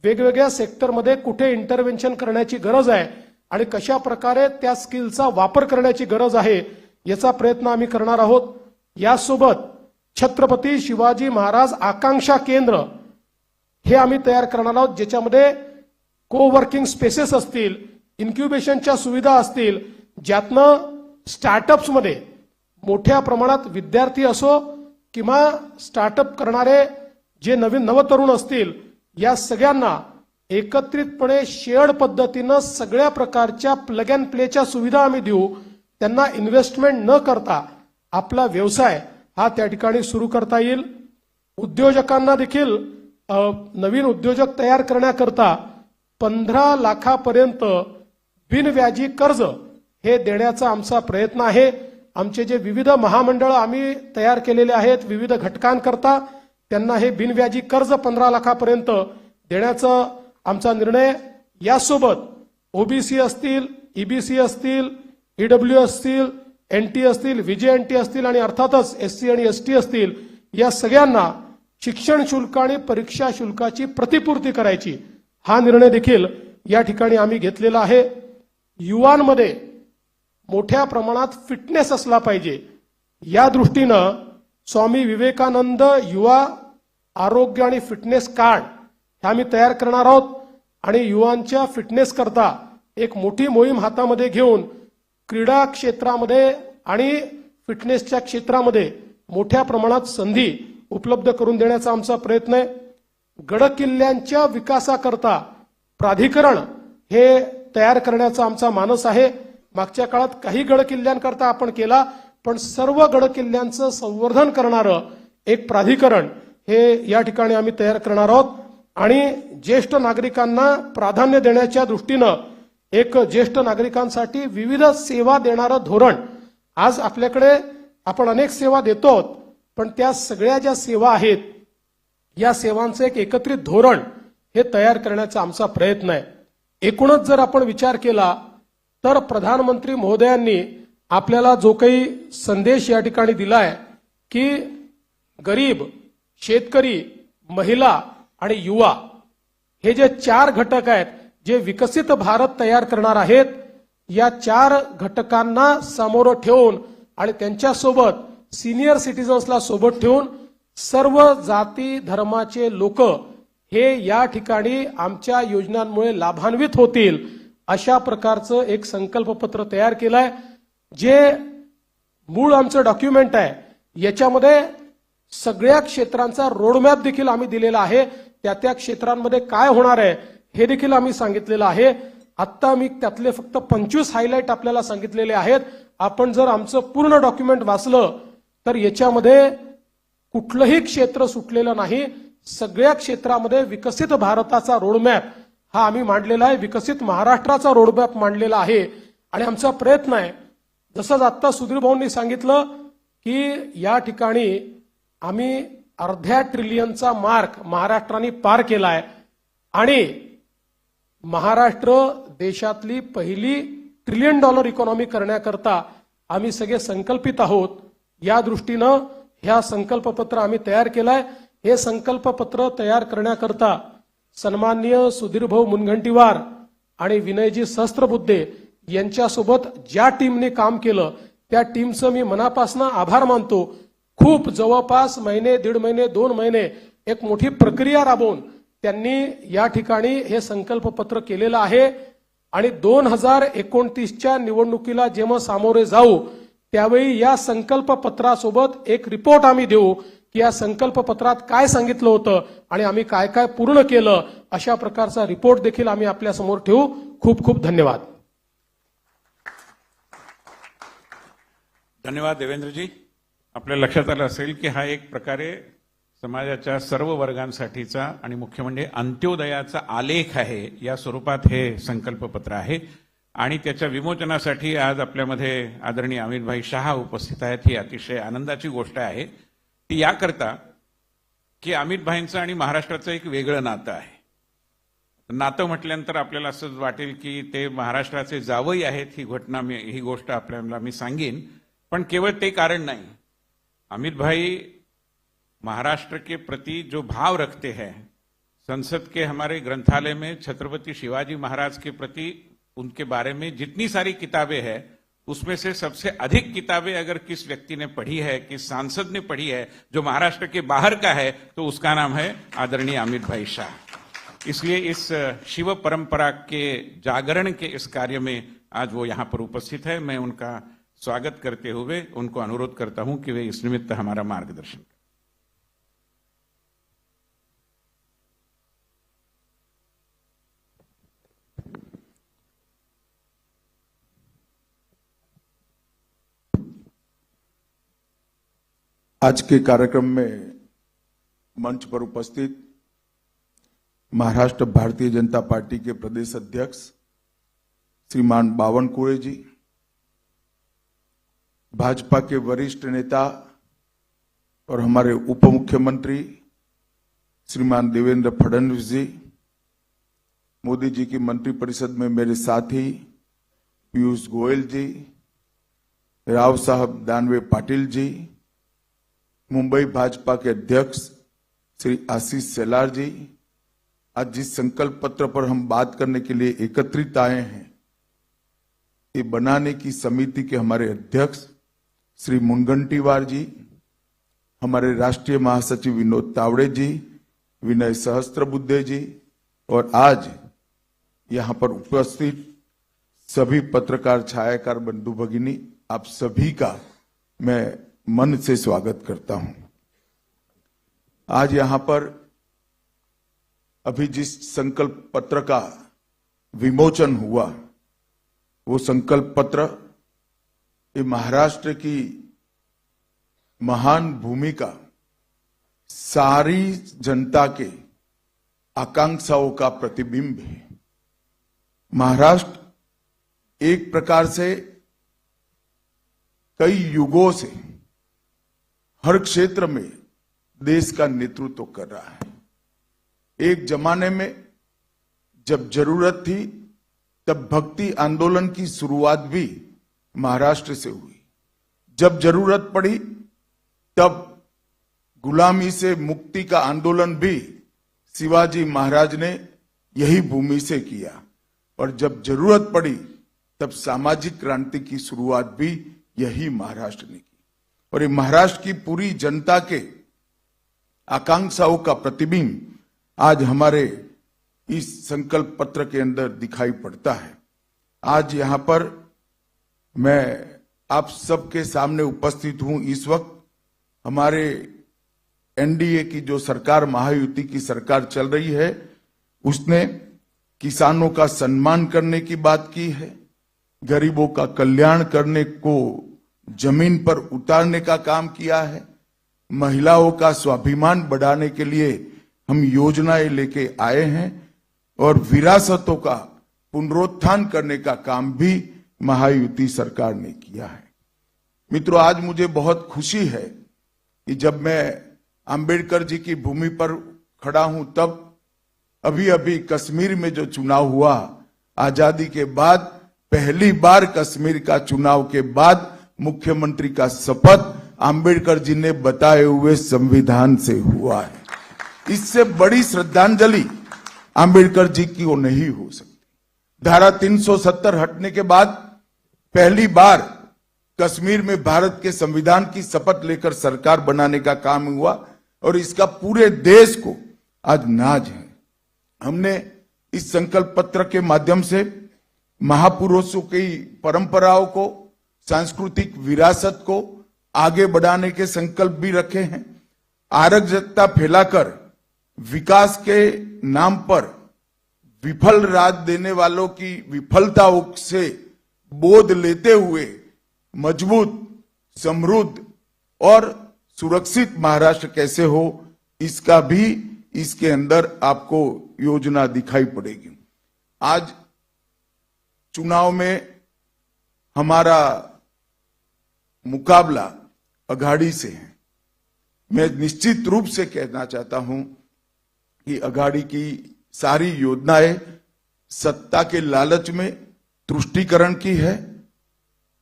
वेगवेगळ्या सेक्टरमध्ये कुठे इंटरव्हेन्शन करण्याची गरज आहे आणि कशा प्रकारे त्या स्किलचा वापर करण्याची गरज आहे याचा प्रयत्न आम्ही करणार आहोत. यासोबत छत्रपती शिवाजी महाराज आकांक्षा केंद्र हे आम्ही तयार करणार आहोत, ज्याच्यामध्ये कोवर्किंग स्पेसेस असतील, इन्क्युबेशनच्या सुविधा असतील, ज्यातनं स्टार्टअप्समध्ये मोठ्या प्रमाणात विद्यार्थी असो किंवा स्टार्टअप करणारे जे नवीन नवतरुण असतील या सगळ्यांना एकत्रितपणे शेअर्ड पद्धतीनं सगळ्या प्रकारच्या प्लग अँड प्लेच्या सुविधा आम्ही देऊ. त्यांना इन्व्हेस्टमेंट न करता आपला व्यवसाय हा त्या ठिकाणी सुरू करता येईल. उद्योजकांना देखील नवीन उद्योजक तयार करण्याकरता 15 लाखापर्यंत बिनव्याजी कर्ज हे देण्याचा आमचा प्रयत्न आहे. आमचे जे विविध महामंडळ आम्ही तयार केलेले आहेत विविध घटकांकरता त्यांना हे बिनव्याजी कर्ज 15 लाखापर्यंत देण्याचा आमचा निर्णय. यासोबत ओबीसी असतील, ईबीसी असतील, ईडब्ल्यू असतील, एनटी असतील, व्हीजेएनटी असतील आणि अर्थातच एससी आणि एसटी असतील, या सगळ्यांना शिक्षण शुल्क आणि परीक्षा शुल्काची प्रतिपूर्ती करायची हा निर्णय देखील या ठिकाणी आम्ही घेतलेला आहे. युवांमध्ये मोठ्या प्रमाणात फिटनेस असला पाहिजे या दृष्टीनं स्वामी विवेकानंद युवा आरोग्य आणि फिटनेस कार्ड हे आम्ही तयार करणार आहोत आणि युवांच्या फिटनेस करता एक मोठी मोहीम हातामध्ये घेऊन क्रीडा क्षेत्रामध्ये आणि फिटनेसच्या क्षेत्रामध्ये मोठ्या प्रमाणात संधी उपलब्ध करून देण्याचा आमचा प्रयत्न आहे. गडकिल्ल्यांच्या विकासाकरता प्राधिकरण हे तयार करण्याचा आमचा मानस आहे. मागच्या काळात काही गडकिल्ल्यांकरता आपण केला, पण सर्व गडकिल्ल्यांचं संवर्धन करणारं एक प्राधिकरण हे या ठिकाणी आम्ही तयार करणार आहोत आणि ज्येष्ठ नागरिकांना प्राधान्य देण्याच्या दृष्टीनं एक ज्येष्ठ नागरिकांसाठी विविध सेवा देणारं धोरण. आज आपल्याकडे आपण अनेक सेवा देतो आहोत, पण त्या सगळ्या ज्या सेवा आहेत या सेवांचं एक एकत्रित धोरण हे तयार करण्याचा आमचा प्रयत्न आहे. एकूणच जर आपण विचार केला तर प्रधानमंत्री महोदयांनी आपल्याला जो काही संदेश या ठिकाणी दिलाय की गरीब, शेतकरी, महिला आणि युवा हे जे 4 घटक आहेत जे विकसित भारत तयार करणार आहेत, या 4 घटकांना समोर ठेवून आणि त्यांच्यासोबत सिनियर सिटीजन्सला सोबत ठेवून सर्व जाती धर्माचे लोक हे या ठिकाणी आमच्या योजनांमुळे लाभान्वित होतील अशा प्रकारचं एक संकल्पपत्र तयार केलंय. जे मूळ आमचं डॉक्युमेंट आहे याच्यामध्ये सगळ्या क्षेत्रांचा रोडमॅप देखील आम्ही दिलेला आहे. त्या क्षेत्रांमध्ये काय होणार आहे हे देखील आम्ही सांगितलेलं आहे. आता मी त्यातले फक्त 25 हायलाइट आपल्याला सांगितलेले आहेत. आपण जर आमचं पूर्ण डॉक्युमेंट वाचलं तर याच्यामध्ये कुठलंही क्षेत्र सुटलेलं नाही. सगळ्या क्षेत्रामध्ये विकसित भारताचा रोडमॅप हा आम्ही मांडलेला आहे, विकसित महाराष्ट्राचा रोडमॅप मांडलेला आहे. आणि आमचा प्रयत्न आहे, जसं आता सुधीर भाऊंनी सांगितलं की या ठिकाणी आम्ही अर्ध्या ट्रिलियनचा मार्क महाराष्ट्राने पार केलाय आणि महाराष्ट्र देशातली पहिली $1 ट्रिलियन इकॉनॉमी करण्याकरता आम्ही सगळे संकल्पित आहोत. या दृष्टीनं ह्या संकल्पपत्र आम्ही तयार केलंय. हे संकल्पपत्र तयार करण्याकरता सन्माननीय सुधीरभाऊ मुनगंटीवार आणि विनयजी सहस्त्रबुद्धे यांच्यासोबत ज्या टीमने काम केलं त्या टीमचं मी मनापासून आभार मानतो. खूप जवळपास महिने, 1.5 महिने, 2 महिने एक मोठी प्रक्रिया राबवून त्यांनी या ठिकाणी हे संकल्पपत्र केलेलं आहे. आणि 2029च्या निवडणुकीला जेव्हा सामोरे जाऊ त्यावेळी या संकल्पपत्रासोबत एक रिपोर्ट आम्ही देऊ की या संकल्पपत्रात काय सांगितलं होतं आणि आम्ही काय काय पूर्ण केलं. अशा प्रकारचा रिपोर्ट देखील आम्ही आपल्या समोर ठेवू. खूप खूप धन्यवाद. धन्यवाद देवेंद्रजी. आपल्या लक्षात आलं असेल की हा एक प्रकारे समाजाच्या सर्व वर्गांसाठीचा आणि मुख्य म्हणजे अंत्योदयाचा आलेख आहे. या स्वरूपात हे संकल्पपत्र आहे आणि त्याच्या विमोचनासाठी आज आपल्यामध्ये आदरणीय अमितभाई शहा उपस्थित आहेत. ही अतिशय आनंदाची गोष्ट आहे. ती याकरता की अमितभाईंचं आणि महाराष्ट्राचं एक वेगळं नातं आहे. नातं म्हटल्यानंतर आपल्याला असं वाटेल की ते महाराष्ट्राचे जावई आहेत. ही गोष्ट आपल्याला मी सांगेन, पण केवळ ते कारण नाही. अमित भाई महाराष्ट्र के प्रति जो भाव रखते हैं, संसद के हमारे ग्रंथालय में छत्रपति शिवाजी महाराज के प्रति उनके बारे में जितनी सारी किताबें हैं उसमें से सबसे अधिक किताबें अगर किस व्यक्ति ने पढ़ी है, किस सांसद ने पढ़ी है जो महाराष्ट्र के बाहर का है, तो उसका नाम है आदरणीय अमित भाई शाह. इसलिए इस शिव परंपरा के जागरण के इस कार्य में आज वो यहाँ पर उपस्थित है. मैं उनका स्वागत करते हुए उनको अनुरोध करता हूं कि वे इस निमित्त हमारा मार्गदर्शन करें. आज के कार्यक्रम में मंच पर उपस्थित महाराष्ट्र भारतीय जनता पार्टी के प्रदेश अध्यक्ष श्रीमान बावनकुळे जी, भाजपा के वरिष्ठ नेता और हमारे उप मुख्यमंत्री श्रीमान देवेंद्र फडणवीस जी, मोदी जी की मंत्रिपरिषद में मेरे साथी पीयूष गोयल जी, राव साहब दानवे पाटिल जी, मुंबई भाजपा के अध्यक्ष श्री आशीष शेलार जी, आज जिस संकल्प पत्र पर हम बात करने के लिए एकत्रित आए हैं, ये बनाने की समिति के हमारे अध्यक्ष श्री मुनगंटीवार जी, हमारे राष्ट्रीय महासचिव विनोद तावड़े जी, विनय सहस्त्रबुद्धे जी और आज यहां पर उपस्थित सभी पत्रकार छायाकार बंधु भगिनी, आप सभी का मैं मन से स्वागत करता हूं. आज यहां पर अभी जिस संकल्प पत्र का विमोचन हुआ, वो संकल्प पत्र ये महाराष्ट्र की महान भूमिका, सारी जनता के आकांक्षाओं का प्रतिबिंब है. महाराष्ट्र एक प्रकार से कई युगों से हर क्षेत्र में देश का नेतृत्व कर रहा है. एक जमाने में जब जरूरत थी तब भक्ति आंदोलन की शुरुआत भी महाराष्ट्र से हुई. जब जरूरत पड़ी तब गुलामी से मुक्ति का आंदोलन भी शिवाजी महाराज ने यही भूमि से किया. और जब जरूरत पड़ी तब सामाजिक क्रांति की शुरुआत भी यही महाराष्ट्र ने की. और ये महाराष्ट्र की पूरी जनता के आकांक्षाओं का प्रतिबिंब आज हमारे इस संकल्प पत्र के अंदर दिखाई पड़ता है. आज यहां पर मैं आप सबके सामने उपस्थित हूं. इस वक्त हमारे एनडीए की जो सरकार, महायुति की सरकार चल रही है, उसने किसानों का सम्मान करने की बात की है, गरीबों का कल्याण करने को जमीन पर उतारने का काम किया है। महिलाओं का स्वाभिमान बढ़ाने के लिए हम योजनाएं लेके आए हैं और विरासतों का पुनरुत्थान करने का काम भी महायुति सरकार ने किया है। मित्रों, आज मुझे बहुत खुशी है कि जब मैं अंबेडकर जी की भूमि पर खड़ा हूं, तब अभी अभी कश्मीर में जो चुनाव हुआ, आजादी के बाद पहली बार कश्मीर का चुनाव के बाद मुख्यमंत्री का शपथ अंबेडकर जी ने बताए हुए संविधान से हुआ है। इससे बड़ी श्रद्धांजलि अंबेडकर जी की वो नहीं हो सकती। धारा 370 हटने के बाद पहली बार कश्मीर में भारत के संविधान की शपथ लेकर सरकार बनाने का काम हुआ और इसका पूरे देश को आज नाज है। हमने इस संकल्प पत्र के माध्यम से महापुरुषों की परंपराओं को, सांस्कृतिक विरासत को आगे बढ़ाने के संकल्प भी रखे हैं। अराजकता फैलाकर विकास के नाम पर विफल राज देने वालों की विफलताओं से बोध लेते हुए मजबूत, समृद्ध और सुरक्षित महाराष्ट्र कैसे हो, इसका भी इसके अंदर आपको योजना दिखाई पड़ेगी। आज चुनाव में हमारा मुकाबला अघाड़ी से है। मैं निश्चित रूप से कहना चाहता हूं कि अघाड़ी की सारी योजनाएं सत्ता के लालच में तुष्टीकरण की है,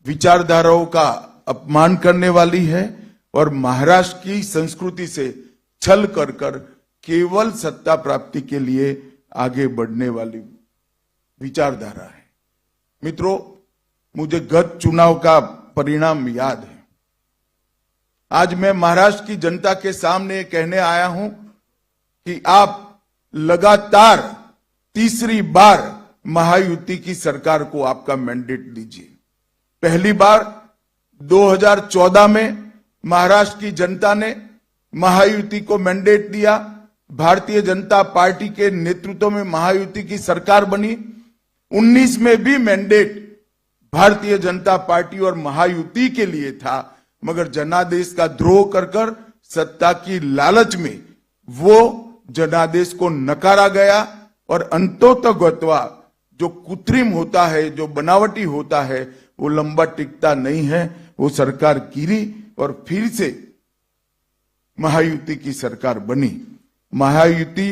विचारधाराओं का अपमान करने वाली है और महाराष्ट्र की संस्कृति से छल कर केवल सत्ता प्राप्ति के लिए आगे बढ़ने वाली विचारधारा है। मित्रों, मुझे गत चुनाव का परिणाम याद है। आज मैं महाराष्ट्र की जनता के सामने कहने आया हूं कि आप लगातार तीसरी बार महायुति की सरकार को आपका मैंडेट दीजिए। पहली बार 2014 में महाराष्ट्र की जनता ने महायुति को मैंडेट दिया। भारतीय जनता पार्टी के नेतृत्व में महायुति की सरकार बनी। 19 में भी मैंडेट भारतीय जनता पार्टी और महायुति के लिए था, मगर जनादेश का द्रोह कर सत्ता की लालच में वो जनादेश को नकारा गया और अंतोतगत्वा जो कृत्रिम होता है, जो बनावटी होता है, वो लंबा टिकता नहीं है। वो सरकार गिरी और फिर से महायुति की सरकार बनी। महायुति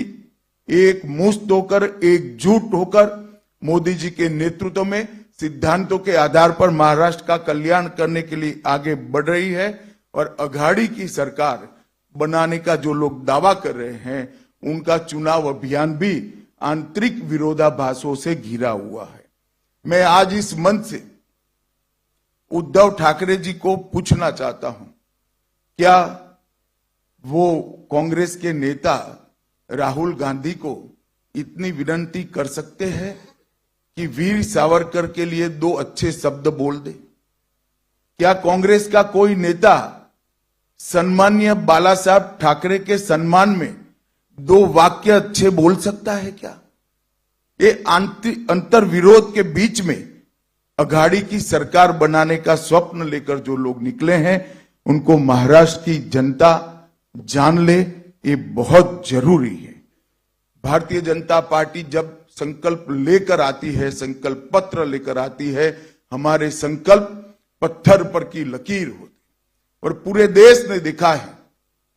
एक मुश्त होकर, एकजुट होकर मोदी जी के नेतृत्व में सिद्धांतों के आधार पर महाराष्ट्र का कल्याण करने के लिए आगे बढ़ रही है और अघाड़ी की सरकार बनाने का जो लोग दावा कर रहे हैं, उनका चुनाव अभियान भी आंतरिक विरोधाभासों से घिरा हुआ है। मैं आज इस मंच से उद्धव ठाकरे जी को पूछना चाहता हूं, क्या वो कांग्रेस के नेता राहुल गांधी को इतनी विनती कर सकते हैं कि वीर सावरकर के लिए 2 अच्छे शब्द बोल दे? क्या कांग्रेस का कोई नेता सम्मानीय बाला साहब ठाकरे के सम्मान में 2 वाक्य अच्छे बोल सकता है क्या? ये अंतर विरोध के बीच में अघाड़ी की सरकार बनाने का स्वप्न लेकर जो लोग निकले हैं, उनको महाराष्ट्र की जनता जान ले, ये बहुत जरूरी है। भारतीय जनता पार्टी जब संकल्प लेकर आती है, संकल्प पत्र लेकर आती है, हमारे संकल्प पत्थर पर की लकीर होती और पूरे देश ने देखा है,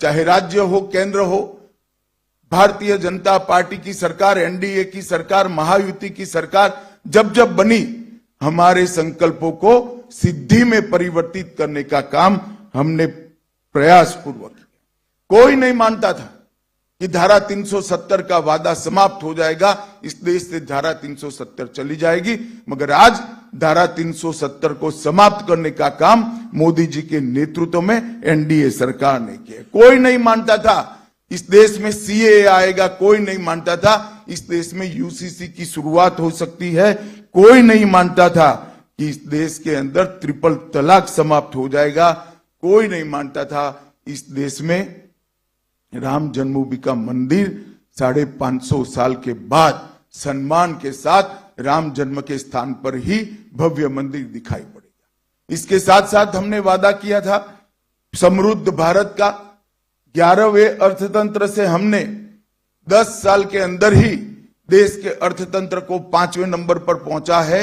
चाहे राज्य हो, केंद्र हो, भारतीय जनता पार्टी की सरकार, एनडीए की सरकार, महायुति की सरकार जब जब बनी, हमारे संकल्पों को सिद्धि में परिवर्तित करने का काम हमने प्रयास पूर्वक किया। कोई नहीं मानता था कि धारा 370 का वादा समाप्त हो जाएगा, इस देश से धारा 370 चली जाएगी, मगर आज धारा 370 को समाप्त करने का काम मोदी जी के नेतृत्व में एनडीए सरकार ने किया। कोई नहीं मानता था इस देश में सीएए आएगा, कोई नहीं मानता था इस देश में यूसीसी की शुरुआत हो सकती है, कोई नहीं मानता था कि इस देश के अंदर ट्रिपल तलाक समाप्त हो जाएगा, कोई नहीं मानता था इस देश में राम जन्मभूमि का मंदिर 550 साल के बाद सम्मान के साथ राम जन्म के स्थान पर ही भव्य मंदिर दिखाई पड़ेगा। इसके साथ साथ हमने वादा किया था समृद्ध भारत का। 11वें अर्थतंत्र से हमने 10 साल के अंदर ही देश के अर्थतंत्र को 5वें नंबर पर पहुंचा है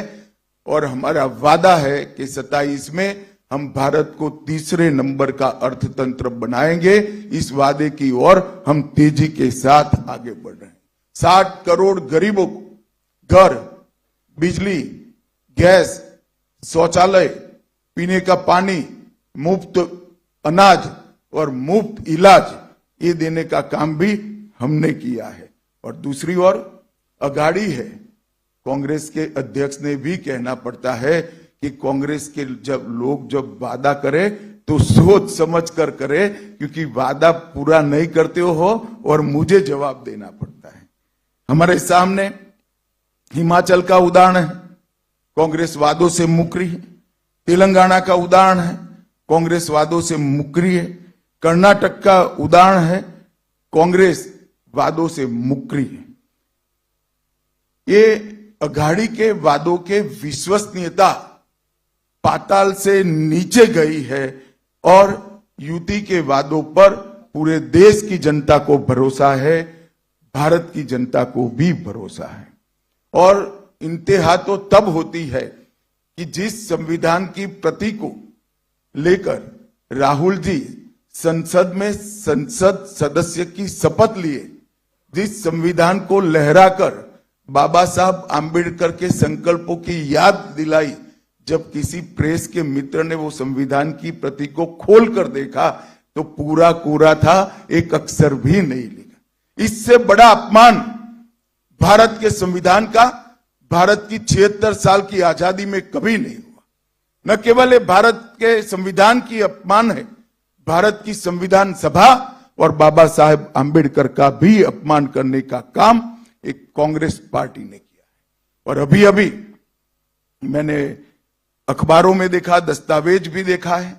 और हमारा वादा है कि 27 में हम भारत को 3रे नंबर का अर्थतंत्र बनाएंगे। इस वादे की ओर हम तेजी के साथ आगे बढ़ रहे हैं। 60 करोड़ गरीबों को घर, बिजली, गैस, शौचालय, पीने का पानी, मुफ्त अनाज और मुफ्त इलाज ये देने का काम भी हमने किया है। और दूसरी ओर अगाड़ी है, कांग्रेस के अध्यक्ष ने भी कहना पड़ता है कि कांग्रेस के जब वादा करे तो सोच समझ कर करे, क्योंकि वादा पूरा नहीं करते हो और मुझे जवाब देना पड़ता है। हमारे सामने हिमाचल का उदाहरण है, कांग्रेस वादों से मुकरी है। तेलंगाना का उदाहरण है, कांग्रेस वादों से मुकरी है। कर्नाटक का उदाहरण है, कांग्रेस वादों से मुकरी है। ये अघाड़ी के वादों के विश्वसनीयता पाताल से नीचे गई है और युति के वादों पर पूरे देश की जनता को भरोसा है, भारत की जनता को भी भरोसा है। और इंतहा तो तब होती है कि जिस संविधान की प्रति को लेकर राहुल जी संसद में संसद सदस्य की शपथ लिए, जिस संविधान को लहराकर बाबा साहब आंबेडकर के संकल्पों की याद दिलाई, जब किसी प्रेस के मित्र ने वो संविधान की प्रति को खोल कर देखा तो पूरा कोरा था, एक अक्षर भी नहीं लिखा। इससे बड़ा अपमान भारत के संविधान का भारत की 76 साल की आजादी में कभी नहीं हुआ। न केवल ये भारत के संविधान की अपमान है, भारत की संविधान सभा और बाबा साहेब आंबेडकर का भी अपमान करने का काम एक कांग्रेस पार्टी ने किया है। और अभी अभी मैंने अखबारों में देखा, दस्तावेज भी देखा है,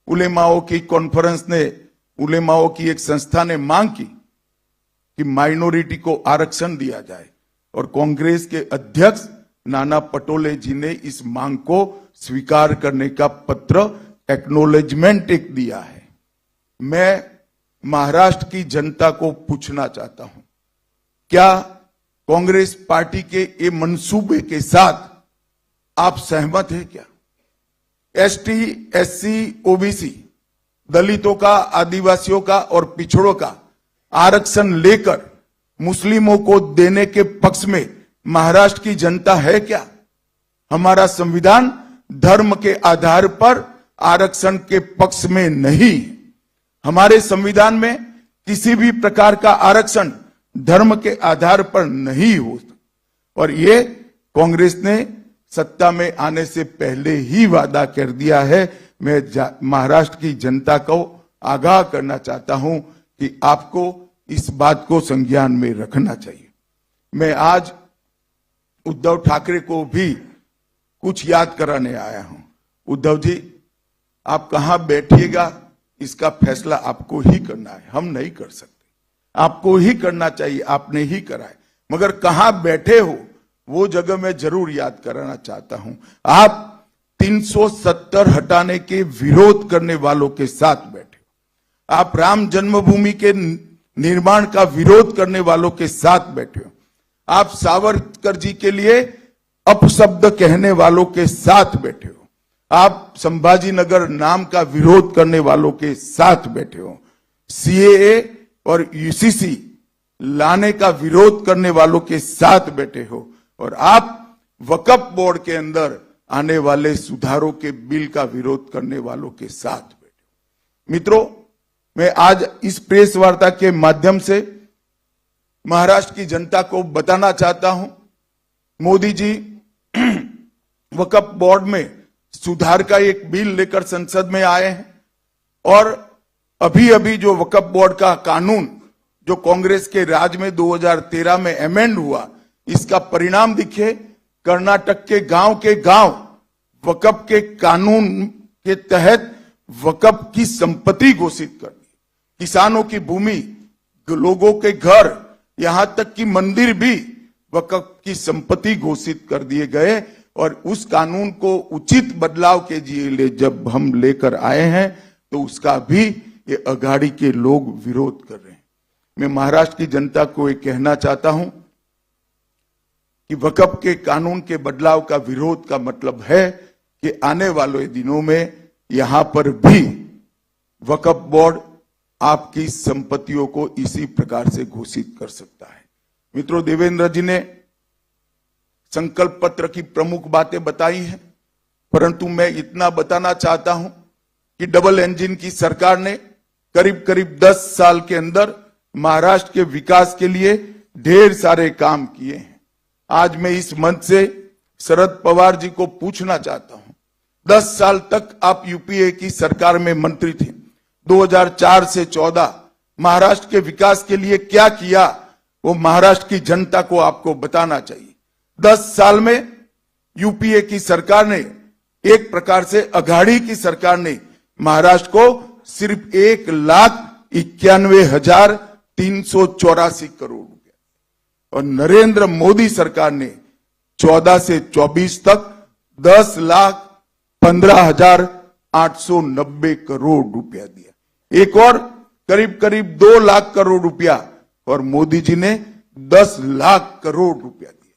उलेमाओं की कॉन्फ्रेंस ने, उलेमाओं की एक संस्था ने मांग की कि माइनॉरिटी को आरक्षण दिया जाए और कांग्रेस के अध्यक्ष नाना पटोले जी ने इस मांग को स्वीकार करने का पत्र, एक्नॉलेजमेंट एक दिया है। मैं महाराष्ट्र की जनता को पूछना चाहता हूं, क्या कांग्रेस पार्टी के ये मंसूबे के साथ आप सहमत हैं क्या? एसटी, एससी, ओबीसी, दलितों का, आदिवासियों का और पिछड़ों का आरक्षण लेकर मुस्लिमों को देने के पक्ष में महाराष्ट्र की जनता है क्या? हमारा संविधान धर्म के आधार पर आरक्षण के पक्ष में नहीं। हमारे संविधान में किसी भी प्रकार का आरक्षण धर्म के आधार पर नहीं होता। और ये कांग्रेस ने सत्ता में आने से पहले ही वादा कर दिया है। मैं महाराष्ट्र की जनता को आगाह करना चाहता हूं कि आपको इस बात को संज्ञान में रखना चाहिए। मैं आज उद्धव ठाकरे को भी कुछ याद कराने आया हूं। उद्धव जी, आप कहां बैठिएगा इसका फैसला आपको ही करना है, हम नहीं कर सकते। आपको ही करना चाहिए, आपने ही करा है, मगर कहां बैठे हो वो जगह मैं जरूर याद कराना चाहता हूं। आप 370 हटाने के विरोध करने वालों के साथ बैठे हो। आप राम जन्मभूमि के निर्माण का विरोध करने वालों के साथ बैठे हो। आप सावरकर जी के लिए अपशब्द कहने वालों के साथ बैठे हो। आप संभाजी नगर नाम का विरोध करने वालों के साथ बैठे हो। सीएए और यूसीसी लाने का विरोध करने वालों के साथ बैठे हो। और आप वक्फ बोर्ड के अंदर आने वाले सुधारों के बिल का विरोध करने वालों के साथ बैठे हो। मित्रों, मैं आज इस प्रेस वार्ता के माध्यम से महाराष्ट्र की जनता को बताना चाहता हूं, मोदी जी वक्फ बोर्ड में सुधार का एक बिल लेकर संसद में आए हैं और अभी अभी जो वक्फ बोर्ड का कानून जो कांग्रेस के राज में 2013 में अमेंड हुआ, इसका परिणाम दिखे। कर्नाटक के गांव वक्फ के कानून के तहत वक्फ की संपत्ति घोषित कर दी। किसानों की भूमि, लोगों के घर, यहां तक कि मंदिर भी वक्फ की संपत्ति घोषित कर दिए गए और उस कानून को उचित बदलाव के लिए जब हम लेकर आए हैं तो उसका भी ये अघाड़ी के लोग विरोध कर रहे हैं। मैं महाराष्ट्र की जनता को ये कहना चाहता हूं कि वक्फ के कानून के बदलाव का विरोध का मतलब है कि आने वाले दिनों में यहां पर भी वक्फ बोर्ड आपकी संपत्तियों को इसी प्रकार से घोषित कर सकता है। मित्रों, देवेंद्र जी ने संकल्प पत्र की प्रमुख बातें बताई हैं, परंतु मैं इतना बताना चाहता हूं कि डबल इंजन की सरकार ने करीब करीब 10 साल के अंदर महाराष्ट्र के विकास के लिए ढेर सारे काम किए हैं। आज मैं इस मंच से शरद पवार जी को पूछना चाहता हूं, 10 साल तक आप यूपीए की सरकार में मंत्री थे, 2004 से 14 महाराष्ट्र के विकास के लिए क्या किया वो महाराष्ट्र की जनता को आपको बताना चाहिए। 10 साल में यूपीए की सरकार ने, एक प्रकार से अघाड़ी की सरकार ने महाराष्ट्र को सिर्फ 1,91,384 करोड़ रुपए और नरेंद्र मोदी सरकार ने 14 से 24 तक 10,15,890 करोड़ रुपया दिया। एक और करीब करीब 2 लाख करोड़ रुपया और मोदी जी ने 10 लाख करोड़ रुपया दिया।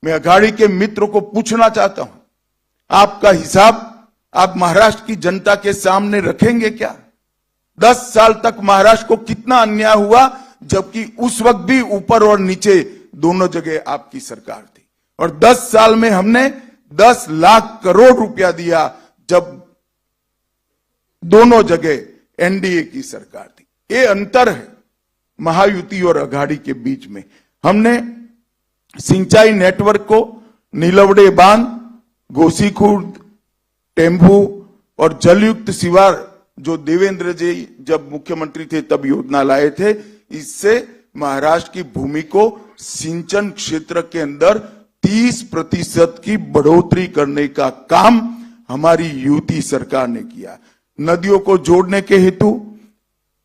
मैं अघाड़ी के मित्र को पूछना चाहता हूं, आपका हिसाब आप महाराष्ट्र की जनता के सामने रखेंगे क्या? 10 साल तक महाराष्ट्र को कितना अन्याय हुआ, जबकि उस वक्त भी ऊपर और नीचे दोनों जगह आपकी सरकार थी, और 10 साल में हमने 10 लाख करोड़ रुपया दिया जब दोनों जगह एनडीए की सरकार थी। ये अंतर है महायुति और अघाड़ी के बीच में। हमने सिंचाई नेटवर्क को नीलवड़े बांध, गोसीखुर्द, टेम्बू और जलयुक्त शिवार जो देवेंद्र जी जब मुख्यमंत्री थे तब योजना लाए थे, इससे महाराष्ट्र की भूमि को सिंचन क्षेत्र के अंदर 30% की बढ़ोतरी करने का काम हमारी यूपी सरकार ने किया। नदियों को जोड़ने के हेतु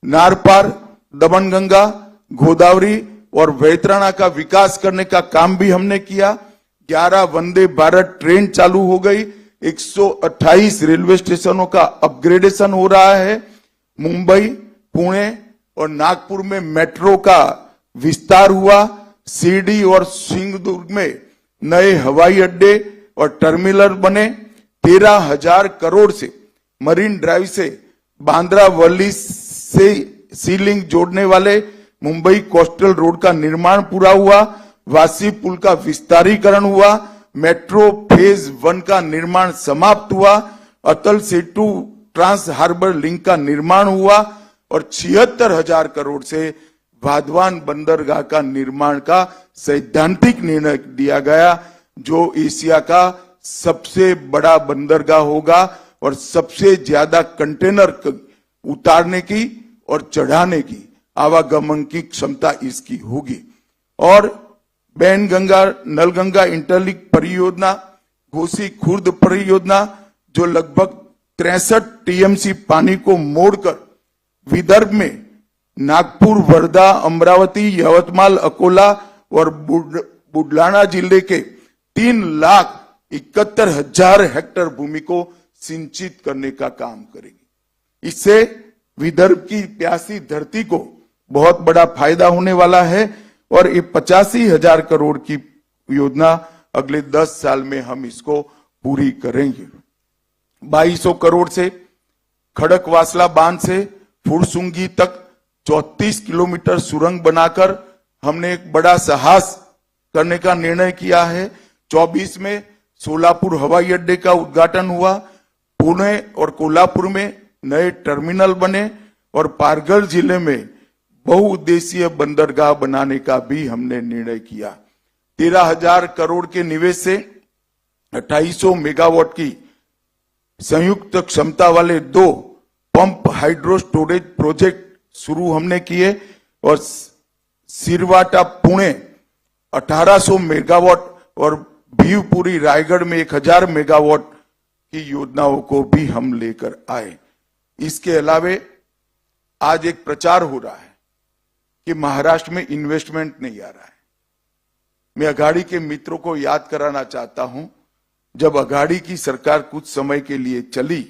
नारपार, दमनगंगा, गोदावरी और वैतरणा का विकास करने का काम भी हमने किया। 11 वंदे भारत ट्रेन चालू हो गई, 128 रेलवे स्टेशनों का अपग्रेडेशन हो रहा है। मुंबई, पुणे और नागपुर में मेट्रो का विस्तार हुआ। शिरडी और सिंगदुर्ग में नए हवाई अड्डे और टर्मिनल बने। 13,000 करोड़ से मरीन ड्राइव से बांद्रा वर्ली से सीलिंग जोड़ने वाले मुंबई कोस्टल रोड का निर्माण पूरा हुआ। वासी पुल का विस्तारीकरण हुआ। मेट्रो फेज 1 का निर्माण समाप्त हुआ। Atal Setu trans harbour link का निर्माण हुआ और 76,000 करोड़ से वाधवान बंदरगाह का निर्माण का सैद्धांतिक निर्णय दिया गया, जो एशिया का सबसे बड़ा बंदरगाह होगा और सबसे ज्यादा कंटेनर उतारने की और चढ़ाने की आवागमन की क्षमता इसकी होगी। और बैनगंगा नलगंगा इंटरलिंक परियोजना, घोसी खुर्द परियोजना जो लगभग 63 टीएमसी पानी को मोड़कर विदर्भ में नागपुर, वर्धा, अमरावती, यवतमाल, अकोला और बुलढाणा जिले के 3,71,000 हेक्टेयर भूमि को सिंचित करने का काम करेगी। इससे विदर्भ की प्यासी धरती को बहुत बड़ा फायदा होने वाला है और ये 85,000 करोड़ की योजना अगले 10 साल में हम इसको पूरी करेंगे। 2200 करोड़ से खड़कवासला बांध से फुरसुंगी तक 34 किलोमीटर सुरंग बनाकर हमने एक बड़ा साहस करने का निर्णय किया है। 24 में सोलापुर हवाई अड्डे का उद्घाटन हुआ। पुणे और कोल्हापुर में नए टर्मिनल बने और पालघर जिले में बहुउद्देशीय बंदरगाह बनाने का भी हमने निर्णय किया। 13,000 करोड़ के निवेश से 2800 मेगावाट की संयुक्त क्षमता वाले 2 पंप हाइड्रो स्टोरेज प्रोजेक्ट शुरू हमने किए और सिरवाटा पुणे 1800 मेगावाट और भीवपुरी रायगढ़ में 1000 मेगावाट की योजनाओं को भी हम लेकर आए। इसके अलावे आज एक प्रचार हो रहा है कि महाराष्ट्र में इन्वेस्टमेंट नहीं आ रहा है। मैं अघाड़ी के मित्रों को याद कराना चाहता हूं, जब अघाड़ी की सरकार कुछ समय के लिए चली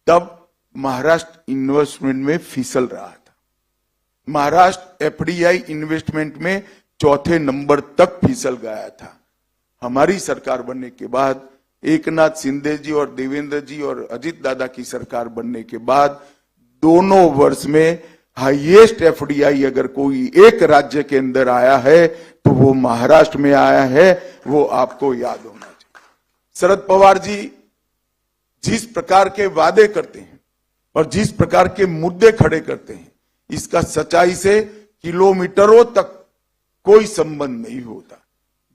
तब महाराष्ट्र इन्वेस्टमेंट में फिसल रहा था। महाराष्ट्र एफडीआई इन्वेस्टमेंट में चौथे नंबर तक फिसल गया था। हमारी सरकार बनने के बाद, एकनाथ शिंदे जी और देवेंद्र जी और अजित दादा की सरकार बनने के बाद दोनों वर्ष में हाईएस्ट एफडीआई अगर कोई एक राज्य के अंदर आया है तो वो महाराष्ट्र में आया है। वो आपको याद होना चाहिए। शरद पवार जी जिस प्रकार के वादे करते हैं और जिस प्रकार के मुद्दे खड़े करते हैं, इसका सच्चाई से किलोमीटरों तक कोई संबंध नहीं होता।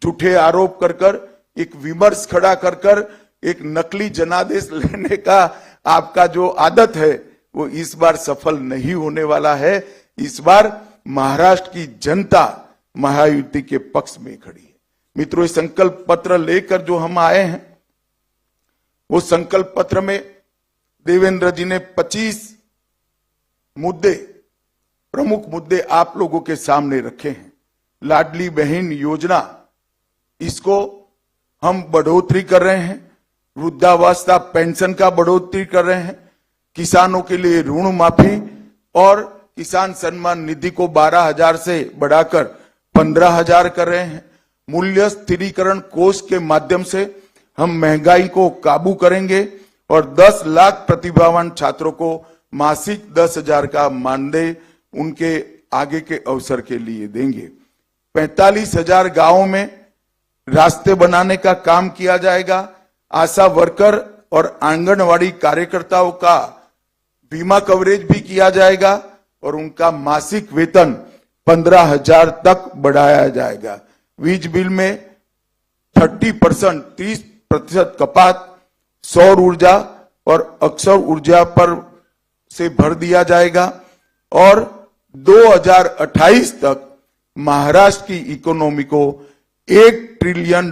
झूठे आरोप कर कर, एक विमर्श खड़ा कर कर, एक नकली जनादेश लेने का आपका जो आदत है वो इस बार सफल नहीं होने वाला है। इस बार महाराष्ट्र की जनता महायुति के पक्ष में खड़ी है। मित्रों, संकल्प पत्र लेकर जो हम आए हैं, वो संकल्प पत्र में देवेंद्र जी ने 25 मुद्दे, प्रमुख मुद्दे आप लोगों के सामने रखे हैं। लाडली बहन योजना, इसको हम बढ़ोतरी कर रहे हैं। वृद्धावस्था पेंशन का बढ़ोतरी कर रहे हैं। किसानों के लिए ऋण माफी और किसान सम्मान निधि को 12,000 से बढ़ाकर 15,000 कर रहे हैं। मूल्य स्थिरीकरण कोष के माध्यम से हम महंगाई को काबू करेंगे और 10 लाख प्रतिभावान छात्रों को मासिक 10,000 का मानदेय उनके आगे के अवसर के लिए देंगे। 45,000 गांवों में रास्ते बनाने का काम किया जाएगा। आशा वर्कर और आंगनवाड़ी कार्यकर्ताओं का बीमा कवरेज भी किया जाएगा और उनका मासिक वेतन 15,000 तक बढ़ाया जाएगा। वीज बिल में 30% कपात सौर ऊर्जा और अक्षय ऊर्जा पर से भर दिया जाएगा और 2028 तक महाराष्ट्र की इकोनॉमी को $1 ट्रिलियन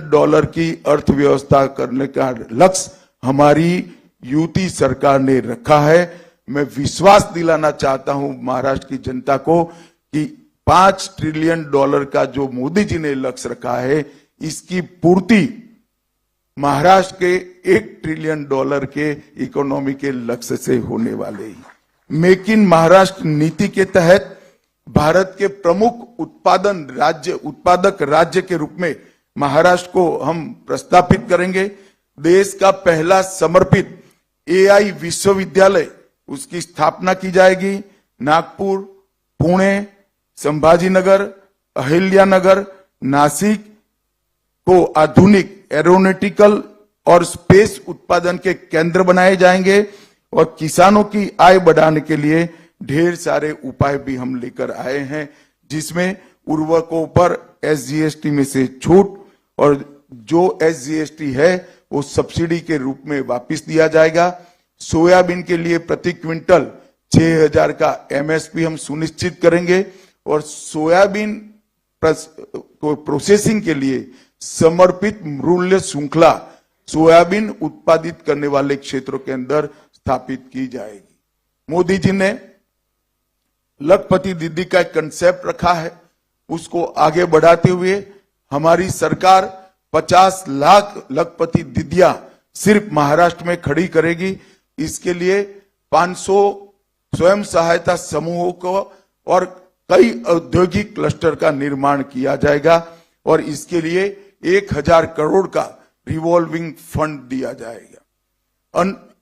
की अर्थव्यवस्था करने का लक्ष्य हमारी यूटी सरकार ने रखा है। मैं विश्वास दिलाना चाहता हूं महाराष्ट्र की जनता को कि $5 ट्रिलियन का जो मोदी जी ने लक्ष्य रखा है, इसकी पूर्ति महाराष्ट्र के $1 ट्रिलियन के इकोनॉमी के लक्ष्य से होने वाले ही। मेक इन महाराष्ट्र नीति के तहत भारत के प्रमुख उत्पादक राज्य के रूप में महाराष्ट्र को हम प्रस्तापित करेंगे। देश का पहला समर्पित एआई विश्वविद्यालय, उसकी स्थापना की जाएगी। नागपुर, पुणे, संभाजीनगर, अहिल्यानगर, नासिक को आधुनिक एरोनॉटिकल और स्पेस उत्पादन के केंद्र बनाए जाएंगे और किसानों की आय बढ़ाने के लिए ढेर सारे उपाय भी हम लेकर आए हैं, जिसमें उर्वरकों पर एसजीएसटी में से छूट और जो एसजीएसटी है वो सब्सिडी के रूप में वापस दिया जाएगा। सोयाबीन के लिए प्रति क्विंटल 6,000 का एमएसपी हम सुनिश्चित करेंगे और सोयाबीन को प्रोसेसिंग के लिए समर्पित मूल्य श्रृंखला सोयाबीन उत्पादित करने वाले क्षेत्रों के अंदर स्थापित की जाएगी। मोदी जी ने लखपति दीदी का एक कंसेप्ट रखा है, उसको आगे बढ़ाते हुए हमारी सरकार 50 लाख लखपति दीदियां सिर्फ महाराष्ट्र में खड़ी करेगी। इसके लिए 500 स्वयं सहायता समूहों को और कई औद्योगिक क्लस्टर का निर्माण किया जाएगा और इसके लिए 1,000 करोड़ का रिवॉल्विंग फंड दिया जाएगा।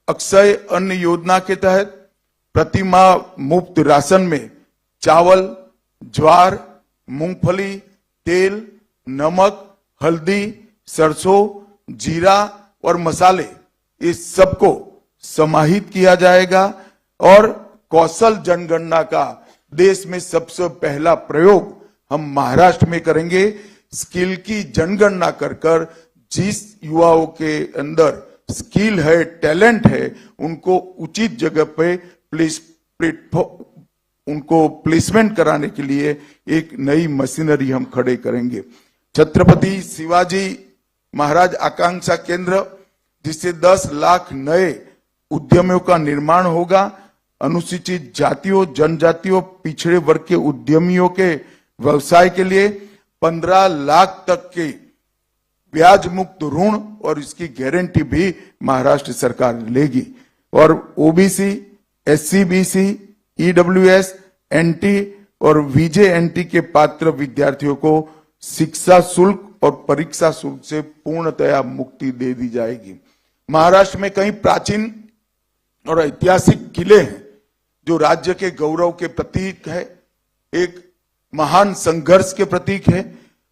अक्षय अन्न योजना के तहत प्रतिमाह मुफ्त राशन में चावल, ज्वार, मूंगफली, तेल, नमक, हल्दी, सरसों, जीरा और मसाले, इस सबको समाहित किया जाएगा और कौशल जनगणना का देश में सबसे पहला प्रयोग हम महाराष्ट्र में करेंगे। स्किल की जनगणना कर कर जिस युवाओं के अंदर स्किल है, टैलेंट है, उनको उचित जगह पे उनको प्लेसमेंट कराने के लिए एक नई मशीनरी हम खड़े करेंगे। छत्रपति शिवाजी महाराज आकांक्षा केंद्र, जिससे 10 लाख नए उद्यमियों का निर्माण होगा। अनुसूचित जातियों, जनजातियों, पिछड़े वर्ग के उद्यमियों के व्यवसाय के लिए 15 लाख तक के ब्याज मुक्त ऋण और इसकी गारंटी भी महाराष्ट्र सरकार लेगी। और OBC, SC, BC, EWS, NT और वीजेएनटी के पात्र विद्यार्थियों को शिक्षा शुल्क और परीक्षा शुल्क से पूर्णतया मुक्ति दे दी जाएगी। महाराष्ट्र में कई प्राचीन और ऐतिहासिक किले हैं जो राज्य के गौरव के प्रतीक है, एक महान संघर्ष के प्रतीक है,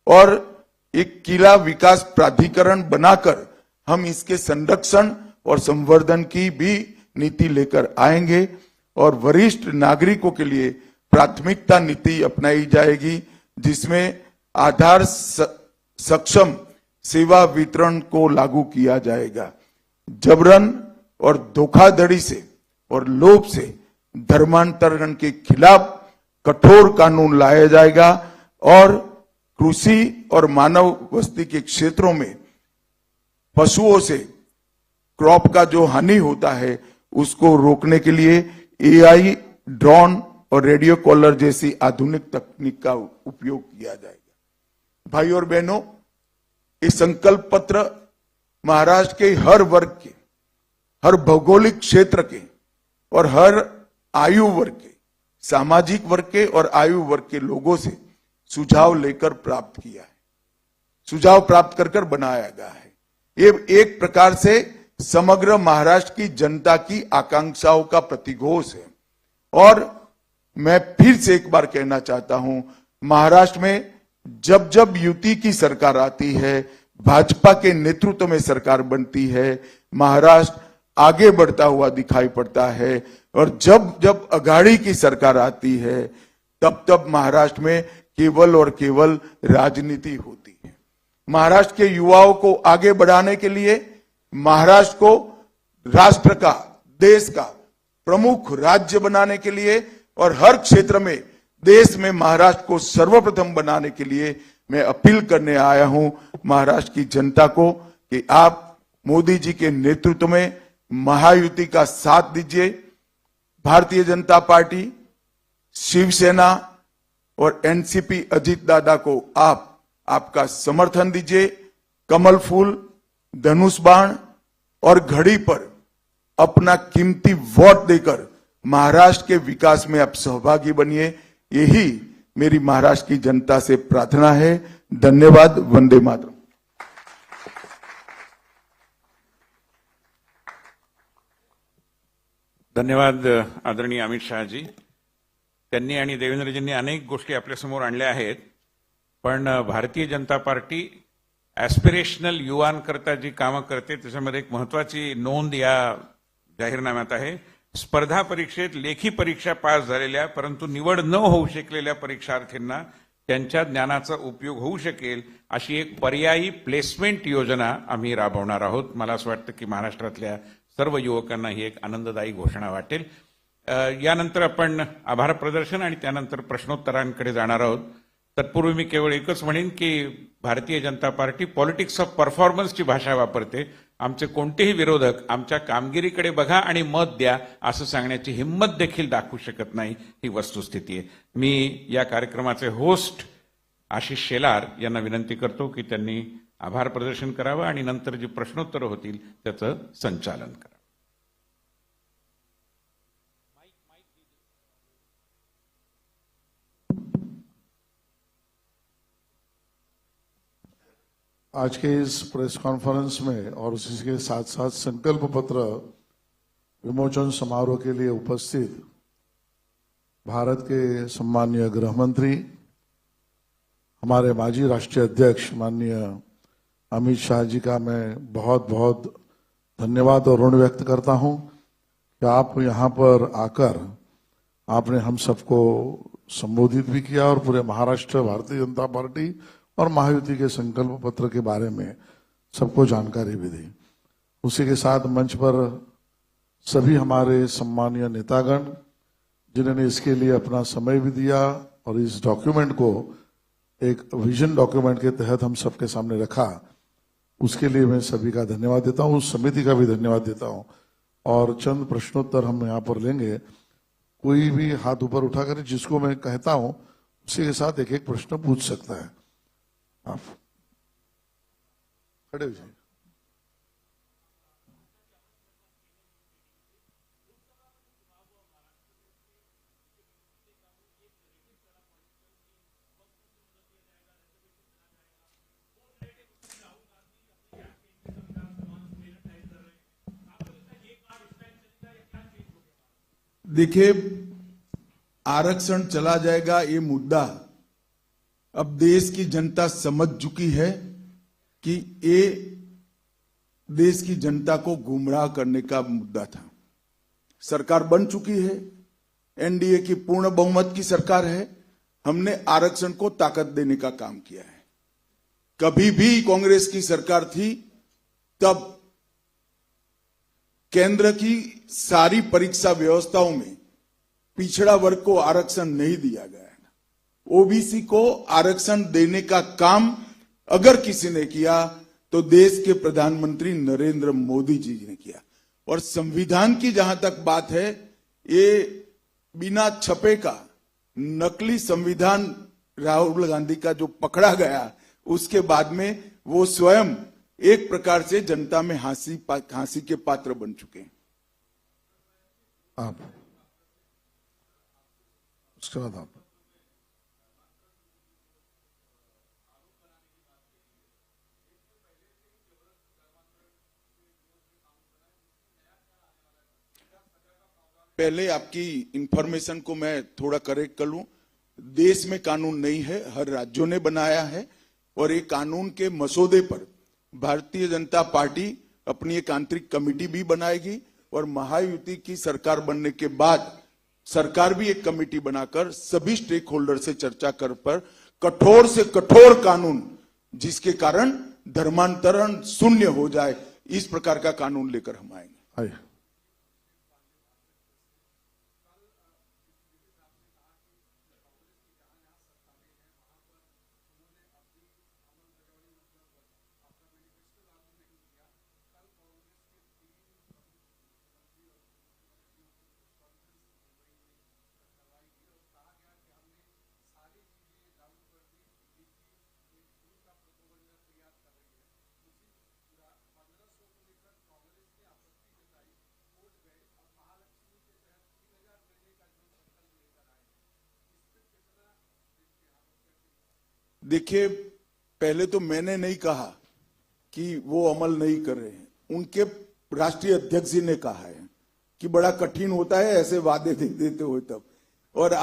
और एक किला विकास प्राधिकरण बनाकर हम इसके संरक्षण और संवर्धन की भी नीति लेकर आएंगे। और वरिष्ठ नागरिकों के लिए प्राथमिकता नीति अपनाई जाएगी जिसमें आधार सक्षम सेवा वितरण को लागू किया जाएगा। जबरन और धोखाधड़ी से और लोभ से धर्मांतरण के खिलाफ कठोर कानून लाया जाएगा और कृषि और मानव बस्ती के क्षेत्रों में पशुओं से क्रॉप का जो हानि होता है उसको रोकने के लिए एआई, ड्रोन और रेडियो कॉलर जैसी आधुनिक तकनीक का उपयोग किया जाएगा। भाई और बहनों, इस संकल्प पत्र महाराष्ट्र के हर वर्ग के, हर भौगोलिक क्षेत्र के और हर आयु वर्ग के, सामाजिक वर्ग के और आयु वर्ग के लोगों से सुझाव लेकर प्राप्त किया है, सुझाव प्राप्त कर बनाया गया है। ये एक प्रकार से समग्र महाराष्ट्र की जनता की आकांक्षाओं का प्रतिघोष है। और मैं फिर से एक बार कहना चाहता हूं, महाराष्ट्र में जब जब युति की सरकार आती है, भाजपा के नेतृत्व में सरकार बनती है, महाराष्ट्र आगे बढ़ता हुआ दिखाई पड़ता है। और जब जब अघाड़ी की सरकार आती है तब तब महाराष्ट्र में केवल और केवल राजनीति होती है। महाराष्ट्र के युवाओं को आगे बढ़ाने के लिए, महाराष्ट्र को राष्ट्र का, देश का प्रमुख राज्य बनाने के लिए और हर क्षेत्र में देश में महाराष्ट्र को सर्वप्रथम बनाने के लिए मैं अपील करने आया हूं महाराष्ट्र की जनता को कि आप मोदी जी के नेतृत्व में महायुति का साथ दीजिए। भारतीय जनता पार्टी, शिवसेना और एनसीपी अजीत दादा को आपका समर्थन दीजिए। कमल फूल, धनुष बाण और घड़ी पर अपना कीमती वोट देकर महाराष्ट्र के विकास में आप सहभागी बनिए। यही मेरी महाराष्ट्र की जनता से प्रार्थना है। धन्यवाद। वंदे मातरम। धन्यवाद आदरणीय अमित शहाजी। त्यांनी आणि देवेंद्रजींनी अनेक गोष्टी आपल्यासमोर आणल्या आहेत, पण भारतीय जनता पार्टी ॲस्पिरेशनल युवांकरता जी कामं करते त्याच्यामध्ये एक महत्वाची नोंद या जाहीरनाम्यात आहे। स्पर्धा परीक्षेत लेखी परीक्षा पास झालेल्या परंतु निवड न होऊ शकलेल्या परीक्षार्थींना त्यांच्या ज्ञानाचा उपयोग होऊ शकेल अशी एक पर्यायी प्लेसमेंट योजना आम्ही राबवणार आहोत। मला असं वाटतं की महाराष्ट्रातल्या सर्व युवकांना ही एक आनंददायी घोषणा वाटेल। यानंतर आपण आभार प्रदर्शन आणि त्यानंतर प्रश्नोत्तरांकडे जाणार आहोत। तत्पूर्वी मी केवळ एकच म्हणेन की Bharatiya Janata party politics of परफॉर्मन्सची भाषा वापरते। आमचे कोणतेही विरोधक आमच्या कामगिरीकडे बघा आणि मत द्या असं सांगण्याची हिंमत देखील दाखवू शकत नाही, ही वस्तुस्थिती आहे। मी या कार्यक्रमाचे होस्ट आशिष शेलार यांना विनंती करतो की त्यांनी आभार प्रदर्शन करावं आणि नंतर जी प्रश्नोत्तरं होतील त्याचं संचालन करावं। आज के इस प्रेस कॉन्फ्रेंस में और उसी के साथ साथ संकल्प पत्र विमोचन समारोह के लिए उपस्थित भारत के सम्माननीय गृह मंत्री, हमारे माजी राष्ट्रीय अध्यक्ष माननीय अमित शाह जी का मैं बहुत बहुत धन्यवाद और ऋण व्यक्त करता हूं कि आप यहाँ पर आकर आपने हम सबको संबोधित भी किया और पूरे महाराष्ट्र भारतीय जनता पार्टी और महायुति के संकल्प पत्र के बारे में सबको जानकारी भी दी। उसी के साथ मंच पर सभी हमारे सम्मानीय नेतागण जिन्होंने इसके लिए अपना समय भी दिया और इस डॉक्यूमेंट को एक विजन डॉक्यूमेंट के तहत हम सबके सामने रखा, उसके लिए मैं सभी का धन्यवाद देता हूं, उस समिति का भी धन्यवाद देता हूं। और चंद प्रश्नोत्तर हम यहाँ पर लेंगे। कोई भी हाथ ऊपर उठाकर जिसको मैं कहता हूं उसी के साथ एक एक प्रश्न पूछ सकता है। आप खड़े हो जाइए। देखिए, आरक्षण चला जाएगा ये मुद्दा अब देश की जनता समझ चुकी है कि ये देश की जनता को गुमराह करने का मुद्दा था। सरकार बन चुकी है, एनडीए की पूर्ण बहुमत की सरकार है। हमने आरक्षण को ताकत देने का काम किया है। कभी भी कांग्रेस की सरकार थी तब केंद्र की सारी परीक्षा व्यवस्थाओं में पिछड़ा वर्ग को आरक्षण नहीं दिया गया है। ओबीसी को आरक्षण देने का काम अगर किसी ने किया तो देश के प्रधानमंत्री नरेंद्र मोदी जी ने किया। और संविधान की जहां तक बात है, ये बिना छपे का नकली संविधान राहुल गांधी का जो पकड़ा गया, उसके बाद में वो स्वयं एक प्रकार से जनता में हंसी के पात्र बन चुके हैं। आप उसके बाद आप पहले आपकी इंफॉर्मेशन को मैं थोड़ा करेक्ट कर लूं। देश में कानून नहीं है, हर राज्यों ने बनाया है और एक कानून के मसौदे पर भारतीय जनता पार्टी अपनी एक आंतरिक कमेटी भी बनाएगी और महायुति की सरकार बनने के बाद सरकार भी एक कमेटी बनाकर सभी स्टेक होल्डर से चर्चा कर पर कठोर से कठोर कानून, जिसके कारण धर्मांतरण शून्य हो जाए, इस प्रकार का कानून लेकर हम आएंगे। आइए। देखिए, पहले तो मैंने नहीं कहा कि वो अमल नहीं कर रहे हैं, उनके राष्ट्रीय अध्यक्ष जी ने कहा है कि बड़ा कठिन होता है ऐसे वादे देते हुए तब। और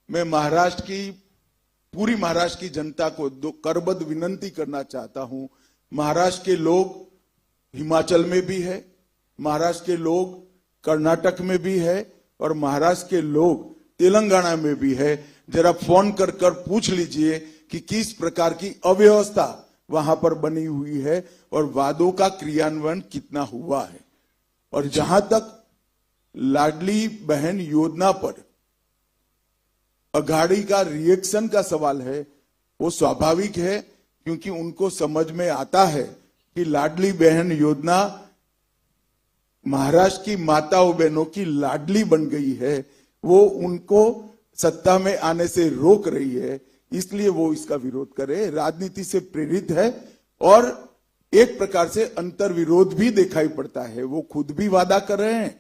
मैं पूरी महाराष्ट्र की जनता को करबद्ध विनंती करना चाहता हूं। महाराष्ट्र के लोग हिमाचल में भी है, महाराष्ट्र के लोग कर्नाटक में भी है और महाराष्ट्र के लोग तेलंगाना में भी है। जरा फोन कर पूछ लीजिए कि किस प्रकार की अव्यवस्था वहां पर बनी हुई है और वादों का क्रियान्वयन कितना हुआ है। और जहां तक लाडली बहन योजना पर अघाड़ी का रिएक्शन का सवाल है, वो स्वाभाविक है, क्योंकि उनको समझ में आता है कि लाडली बहन योजना महाराष्ट्र की माताओं बहनों की लाडली बन गई है, वो उनको सत्ता में आने से रोक रही है, इसलिए वो इसका विरोध करे। राजनीति से प्रेरित है और एक प्रकार से अंतर विरोध भी दिखाई पड़ता है। वो खुद भी वादा कर रहे हैं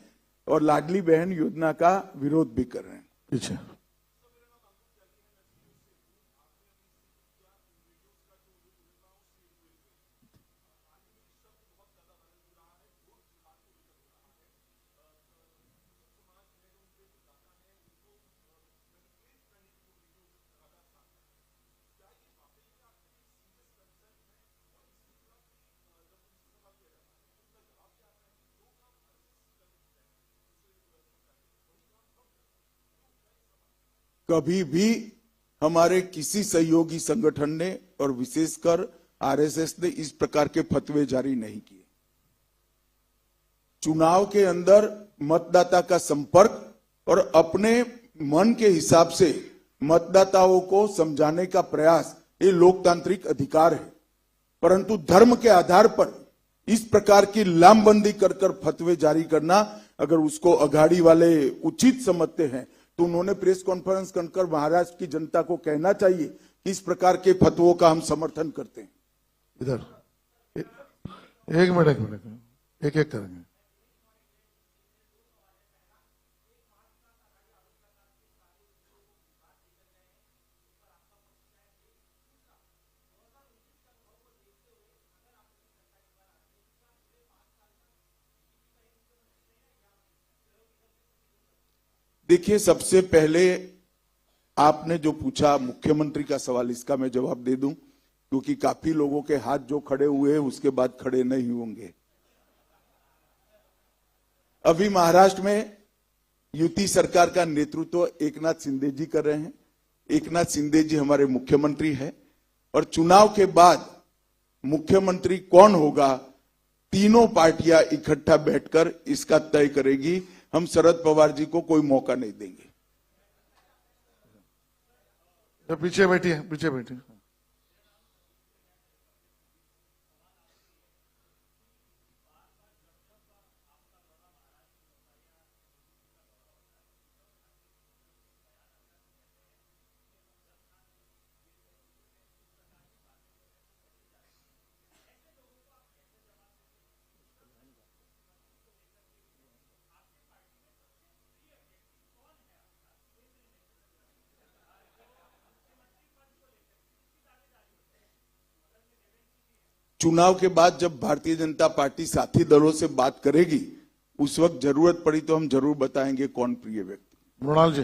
और लाडली बहन योजना का विरोध भी कर रहे हैं। पीछे कभी भी हमारे किसी सहयोगी संगठन ने और विशेषकर आरएसएस ने इस प्रकार के फतवे जारी नहीं किए। चुनाव के अंदर मतदाता का संपर्क और अपने मन के हिसाब से मतदाताओं को समझाने का प्रयास, ये लोकतांत्रिक अधिकार है। परंतु धर्म के आधार पर इस प्रकार की लामबंदी कर फतवे जारी करना, अगर उसको अघाड़ी वाले उचित समझते हैं तो उन्होंने प्रेस कॉन्फ्रेंस कर महाराष्ट्र की जनता को कहना चाहिए किस प्रकार के फतवों का हम समर्थन करते हैं। इधर एक मिनट एक करेंगे। देखिए, सबसे पहले आपने जो पूछा मुख्यमंत्री का सवाल, इसका मैं जवाब दे दूं, क्योंकि काफी लोगों के हाथ जो खड़े हुए हैं उसके बाद खड़े नहीं होंगे। अभी महाराष्ट्र में युति सरकार का नेतृत्व एकनाथ शिंदे जी कर रहे हैं। एकनाथ शिंदे जी हमारे मुख्यमंत्री हैं और चुनाव के बाद मुख्यमंत्री कौन होगा, तीनों पार्टियां इकट्ठा बैठकर इसका तय करेगी। हम शरद पवार जी को कोई मौका नहीं देंगे। तो पीछे बैठिए। चुनाव के बाद जब भारतीय जनता पार्टी साथी दलों से बात करेगी, उस वक्त जरूरत पड़ी तो हम जरूर बताएंगे कौन प्रिय व्यक्ति। मृणाल जी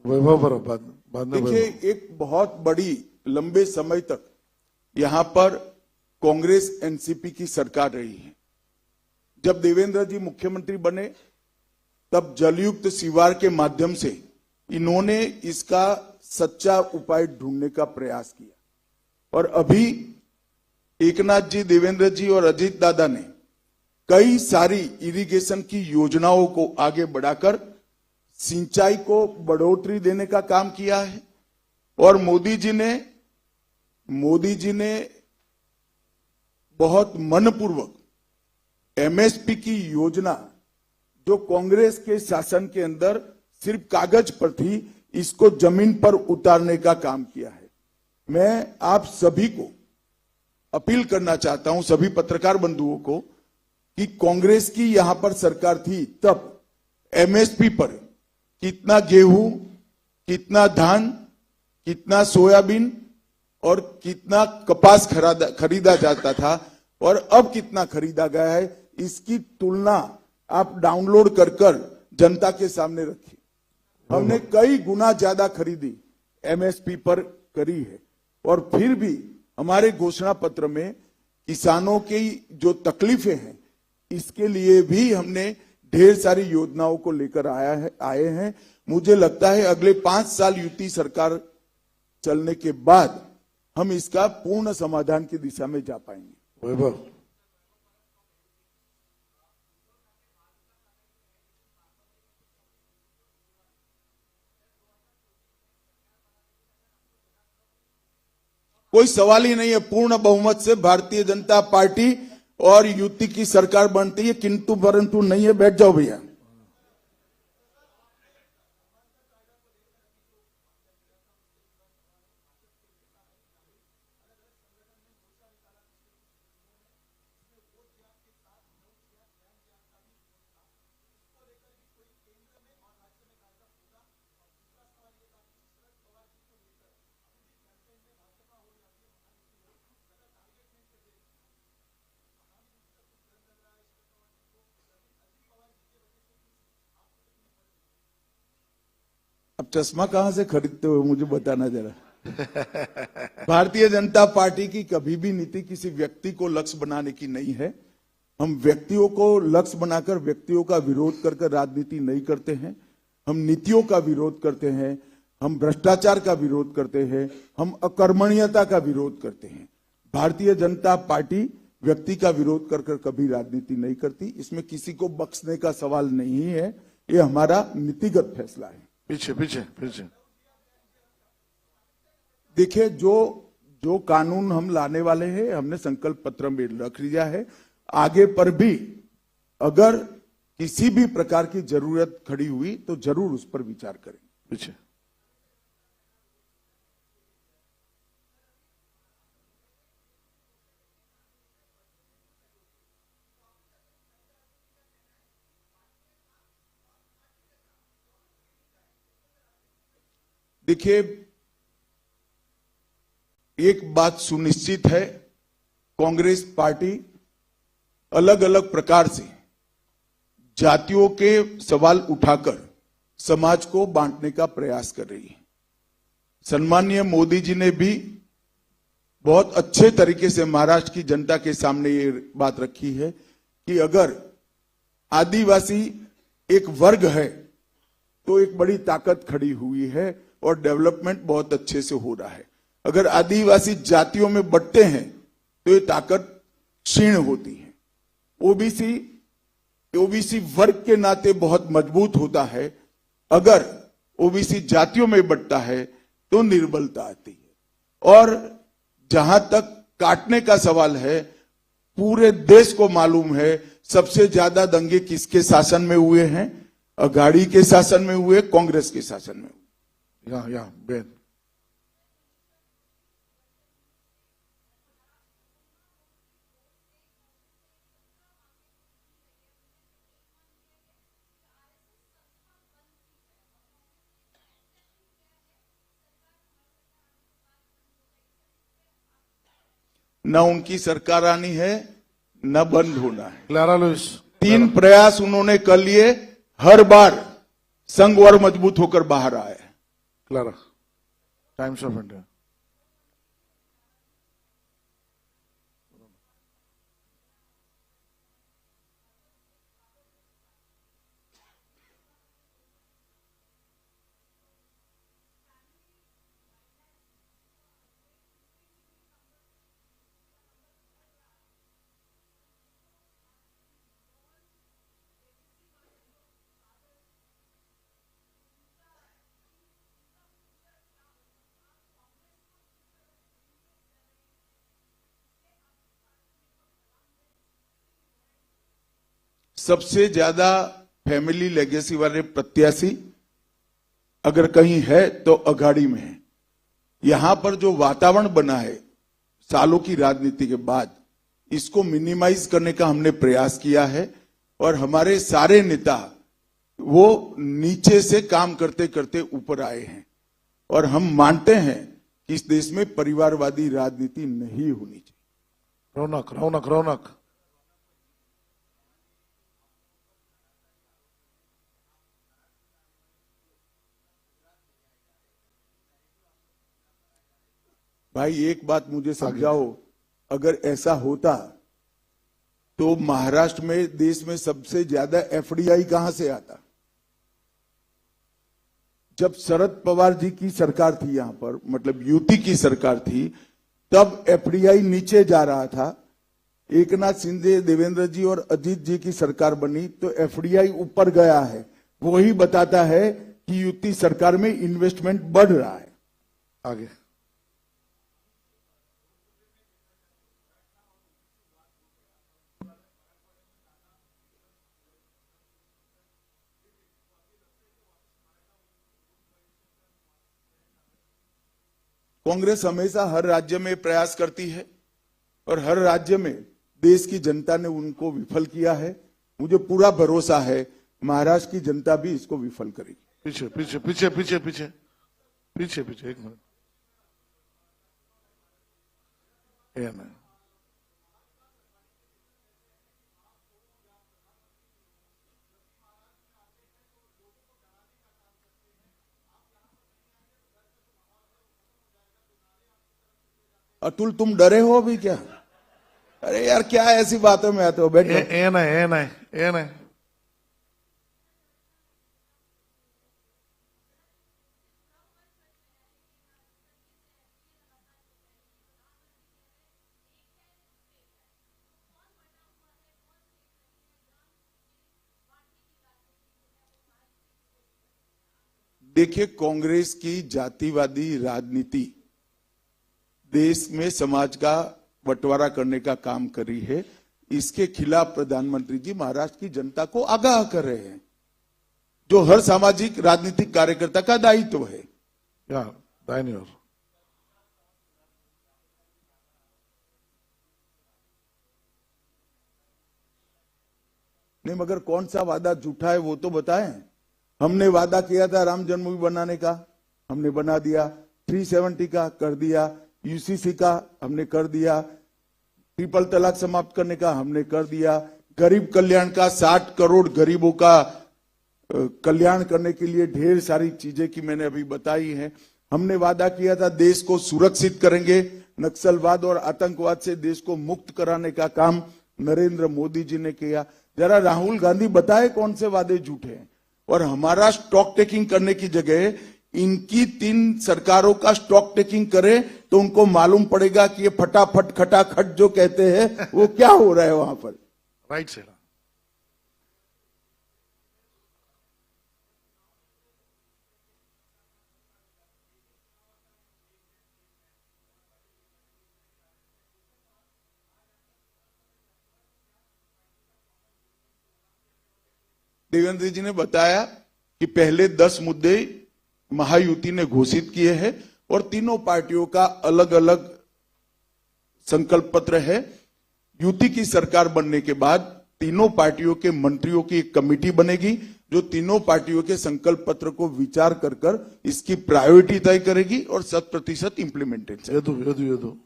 वैभव पर बाद में। देखिए, एक बहुत बड़ी लंबे समय तक यहां पर कांग्रेस एनसीपी की सरकार रही है। जब देवेंद्र जी मुख्यमंत्री बने तब जलयुक्त शिवार के माध्यम से इन्होंने इसका सच्चा उपाय ढूंढने का प्रयास किया और अभी एकनाथ जी, देवेंद्र जी और अजीत दादा ने कई सारी इरिगेशन की योजनाओं को आगे बढ़ाकर सिंचाई को बढ़ोतरी देने का काम किया है। और मोदी जी ने बहुत मनपूर्वक एमएसपी की योजना, जो कांग्रेस के शासन के अंदर सिर्फ कागज पर थी, इसको जमीन पर उतारने का काम किया है। मैं आप सभी को अपील करना चाहता हूं, सभी पत्रकार बंधुओं को, कि कांग्रेस की यहां पर सरकार थी तब एमएसपी पर कितना गेहूं, कितना धान, कितना सोयाबीन और कितना कपास खरीदा जाता था और अब कितना खरीदा गया है, इसकी तुलना आप डाउनलोड कर जनता के सामने रखिए। हमने कई गुना ज्यादा खरीदी एमएसपी पर करी है और फिर भी हमारे घोषणा पत्र में किसानों की जो तकलीफें हैं, इसके लिए भी हमने ढेर सारी योजनाओं को लेकर आए हैं। मुझे लगता है अगले 5 साल युति सरकार चलने के बाद हम इसका पूर्ण समाधान की दिशा में जा पाएंगे। वैभव कोई सवाल ही नहीं है। पूर्ण बहुमत से भारतीय जनता पार्टी और युति की सरकार बनती है, किंतु परंतु नहीं है। बैठ जाओ भैया। अब चश्मा कहां से खरीदते हो मुझे बताना जरा। भारतीय जनता पार्टी की कभी भी नीति किसी व्यक्ति को लक्ष्य बनाने की नहीं है। हम व्यक्तियों को लक्ष्य बनाकर व्यक्तियों का विरोध कर राजनीति नहीं करते हैं। हम नीतियों का विरोध करते हैं, हम भ्रष्टाचार का विरोध करते हैं, हम अकर्मण्यता का विरोध करते हैं। भारतीय जनता पार्टी व्यक्ति का विरोध कर कभी राजनीति नहीं करती। इसमें किसी को बख्शने का सवाल नहीं है, ये हमारा नीतिगत फैसला है। पीछे देखिए, जो कानून हम लाने वाले हैं हमने संकल्प पत्र में रख लिया है। आगे पर भी अगर किसी भी प्रकार की जरूरत खड़ी हुई तो जरूर उस पर विचार करेंगे। पीछे देखिए, एक बात सुनिश्चित है, कांग्रेस पार्टी अलग अलग प्रकार से जातियों के सवाल उठाकर समाज को बांटने का प्रयास कर रही है। सम्मानीय मोदी जी ने भी बहुत अच्छे तरीके से महाराष्ट्र की जनता के सामने ये बात रखी है कि अगर आदिवासी एक वर्ग है तो एक बड़ी ताकत खड़ी हुई है और डेवलपमेंट बहुत अच्छे से हो रहा है। अगर आदिवासी जातियों में बंटते हैं तो ये ताकत क्षीण होती है। ओबीसी वर्ग के नाते बहुत मजबूत होता है, अगर ओबीसी जातियों में बंटता है तो निर्बलता आती है। और जहां तक काटने का सवाल है, पूरे देश को मालूम है सबसे ज्यादा दंगे किसके शासन में हुए हैं? अघाड़ी के शासन में हुए, कांग्रेस के शासन में हुए। या बेन न उनकी सरकार आनी है न बंद होना है। क्लारा लुइस 3 प्रयास उन्होंने कर लिए, हर बार संघ और मजबूत होकर बाहर आए। क्लारा टाइम्स ऑफ इंडिया सबसे ज्यादा फैमिली लेगेसी वाले प्रत्याशी अगर कहीं है तो अघाड़ी में है। यहां पर जो वातावरण बना है सालों की राजनीति के बाद, इसको मिनिमाइज करने का हमने प्रयास किया है और हमारे सारे नेता वो नीचे से काम करते करते ऊपर आए हैं। और हम मानते हैं कि इस देश में परिवारवादी राजनीति नहीं होनी चाहिए। रौनक रौनक रौनक भाई एक बात मुझे समझाओ, अगर ऐसा होता तो महाराष्ट्र में देश में सबसे ज्यादा एफडीआई कहां से आता? जब शरद पवार जी की सरकार थी, यहां पर मतलब यूपी की सरकार थी, तब एफडीआई नीचे जा रहा था। एकनाथ शिंदे, देवेंद्र जी और अजीत जी की सरकार बनी तो एफडीआई ऊपर गया है। वही बताता है कि यूपी सरकार में इन्वेस्टमेंट बढ़ रहा है। आगे कांग्रेस हमेशा हर राज्य में प्रयास करती है और हर राज्य में देश की जनता ने उनको विफल किया है। मुझे पूरा भरोसा है महाराष्ट्र की जनता भी इसको विफल करेगी। पीछे पीछे पीछे पीछे पीछे पीछे पीछे 1 मिनट। ये नहीं अतुल, तुम डरे हो अभी क्या? अरे यार क्या ऐसी बातों में आते हो? बैठो। ये नहीं देखिए, कांग्रेस की जातिवादी राजनीति देश में समाज का बंटवारा करने का काम करी है। इसके खिलाफ प्रधानमंत्री जी महाराष्ट्र की जनता को आगाह कर रहे हैं, जो हर सामाजिक राजनीतिक कार्यकर्ता का दायित्व है। या दाहिनी ओर। नहीं, मगर कौन सा वादा झूठा है वो तो बताएं। हमने वादा किया था राम जन्मभूमि बनाने का, हमने बना दिया। 370 का कर दिया, यूसीसी का हमने कर दिया, ट्रिपल तलाक समाप्त करने का हमने कर दिया, गरीब कल्याण का 60 करोड़ गरीबों का कल्याण करने के लिए ढेर सारी चीजें की मैंने अभी बताई हैं। हमने वादा किया था देश को सुरक्षित करेंगे, नक्सलवाद और आतंकवाद से देश को मुक्त कराने का काम नरेंद्र मोदी जी ने किया। जरा राहुल गांधी बताए कौन से वादे झूठे हैं। और हमारा स्टॉक टेकिंग करने की जगह इनकी 3 सरकारों का स्टॉक टेकिंग करें तो उनको मालूम पड़ेगा कि ये फटाफट खटाखट जो कहते हैं वो क्या हो रहा है वहां पर। राइट से। देवेंद्र जी ने बताया कि पहले 10 मुद्दे महायुति ने घोषित किए हैं और तीनों पार्टियों का अलग अलग संकल्प पत्र है। युति की सरकार बनने के बाद तीनों पार्टियों के मंत्रियों की एक कमेटी बनेगी जो तीनों पार्टियों के संकल्प पत्र को विचार कर कर इसकी प्रायोरिटी तय करेगी और 100% इंप्लीमेंटेशन। यदु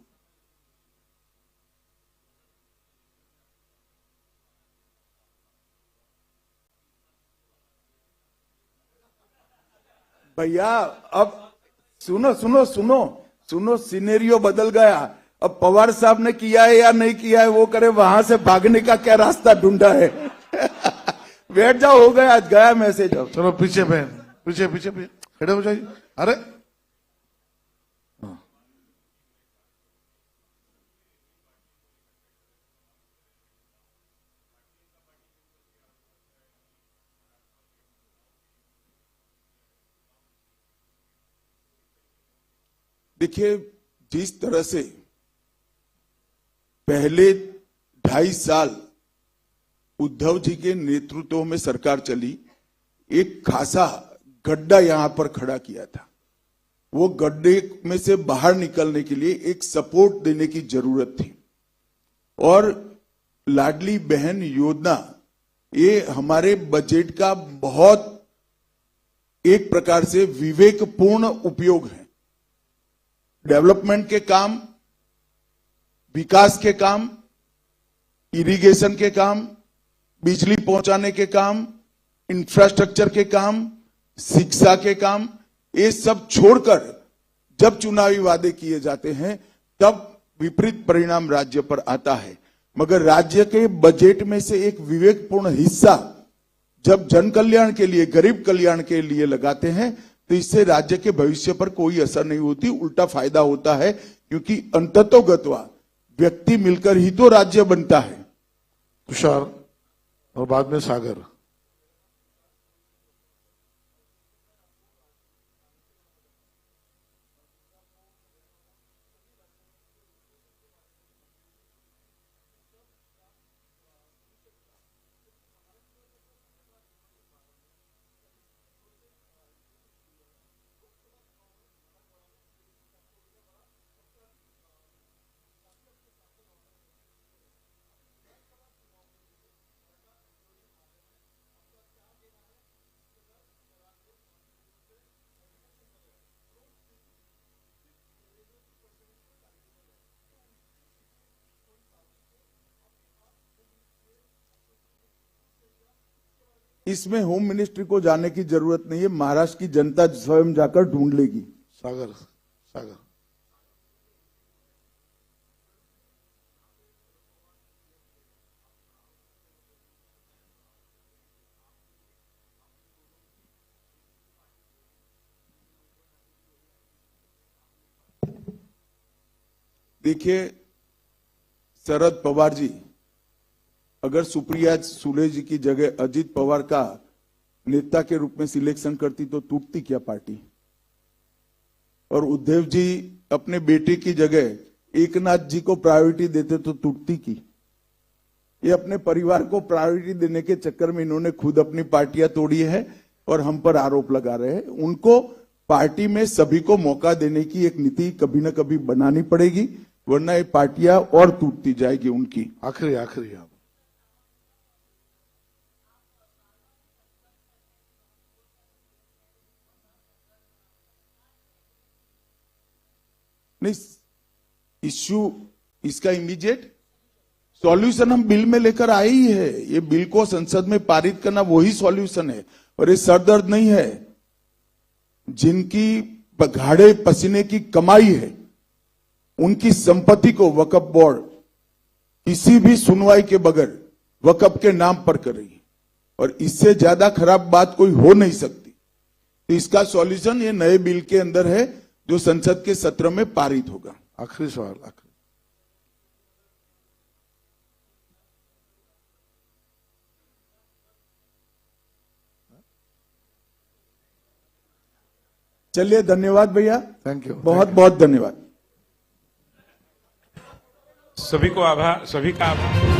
भैया अब सुनो सुनो सुनो सुनो, सिनेरियो बदल गया। अब पवार साहब ने किया है या नहीं किया है वो करे, वहां से भागने का क्या रास्ता ढूंढा है। बैठ जाओ, हो गया, आज गया मैसेज। अब चलो पीछे पीछे पीछे खड़े हो जाइए। अरे देखिए, जिस तरह से पहले 2.5 साल उद्धव जी के नेतृत्व में सरकार चली, एक खासा गड्ढा यहां पर खड़ा किया था। वो गड्ढे में से बाहर निकलने के लिए एक सपोर्ट देने की जरूरत थी। और लाडली बहन योजना ये हमारे बजट का बहुत एक प्रकार से विवेकपूर्ण उपयोग है। डेवलपमेंट के काम, विकास के काम, इरिगेशन के काम, बिजली पहुंचाने के काम, इंफ्रास्ट्रक्चर के काम, शिक्षा के काम, ये सब छोड़कर जब चुनावी वादे किए जाते हैं तब विपरीत परिणाम राज्य पर आता है। मगर राज्य के बजट में से एक विवेकपूर्ण हिस्सा जब जन कल्याण के लिए, गरीब कल्याण के लिए लगाते हैं तो इससे राज्य के भविष्य पर कोई असर नहीं होती, उल्टा फायदा होता है। क्योंकि अंततोगत्वा व्यक्ति मिलकर ही तो राज्य बनता है। तुषार और बाद में सागर। इसमें होम मिनिस्ट्री को जाने की जरूरत नहीं है, महाराष्ट्र की जनता स्वयं जाकर ढूंढ लेगी। सागर सागर। देखिए, शरद पवार जी अगर सुप्रिया सुले जी की जगह अजित पवार का नेता के रूप में सिलेक्शन करती तो टूटती क्या पार्टी। और उद्धव जी अपने बेटे की जगह एकनाथ जी को प्रायोरिटी देते तो टूटती की। ये अपने परिवार को प्रायोरिटी देने के चक्कर में इन्होंने खुद अपनी पार्टियां तोड़ी है और हम पर आरोप लगा रहे हैं। उनको पार्टी में सभी को मौका देने की एक नीति कभी न कभी बनानी पड़ेगी, वरना ये पार्टियां और टूटती जाएगी उनकी। आखिरी आप नहीं, इश्यू इसका इमीडिएट सॉल्यूशन हम बिल में लेकर आए ही है। ये बिल को संसद में पारित करना वही सॉल्यूशन है और ये सरदर्द नहीं है। जिनकी गाढ़े पसीने की कमाई है उनकी संपत्ति को वक्फ बोर्ड किसी भी सुनवाई के बगैर वक्फ के नाम पर कर रही है और इससे ज्यादा खराब बात कोई हो नहीं सकती। तो इसका सॉल्यूशन ये नए बिल के अंदर है जो संसद के सत्र में पारित होगा। आखिरी सवाल चलिए, धन्यवाद भैया, थैंक यू, बहुत बहुत धन्यवाद। सभी का आभार।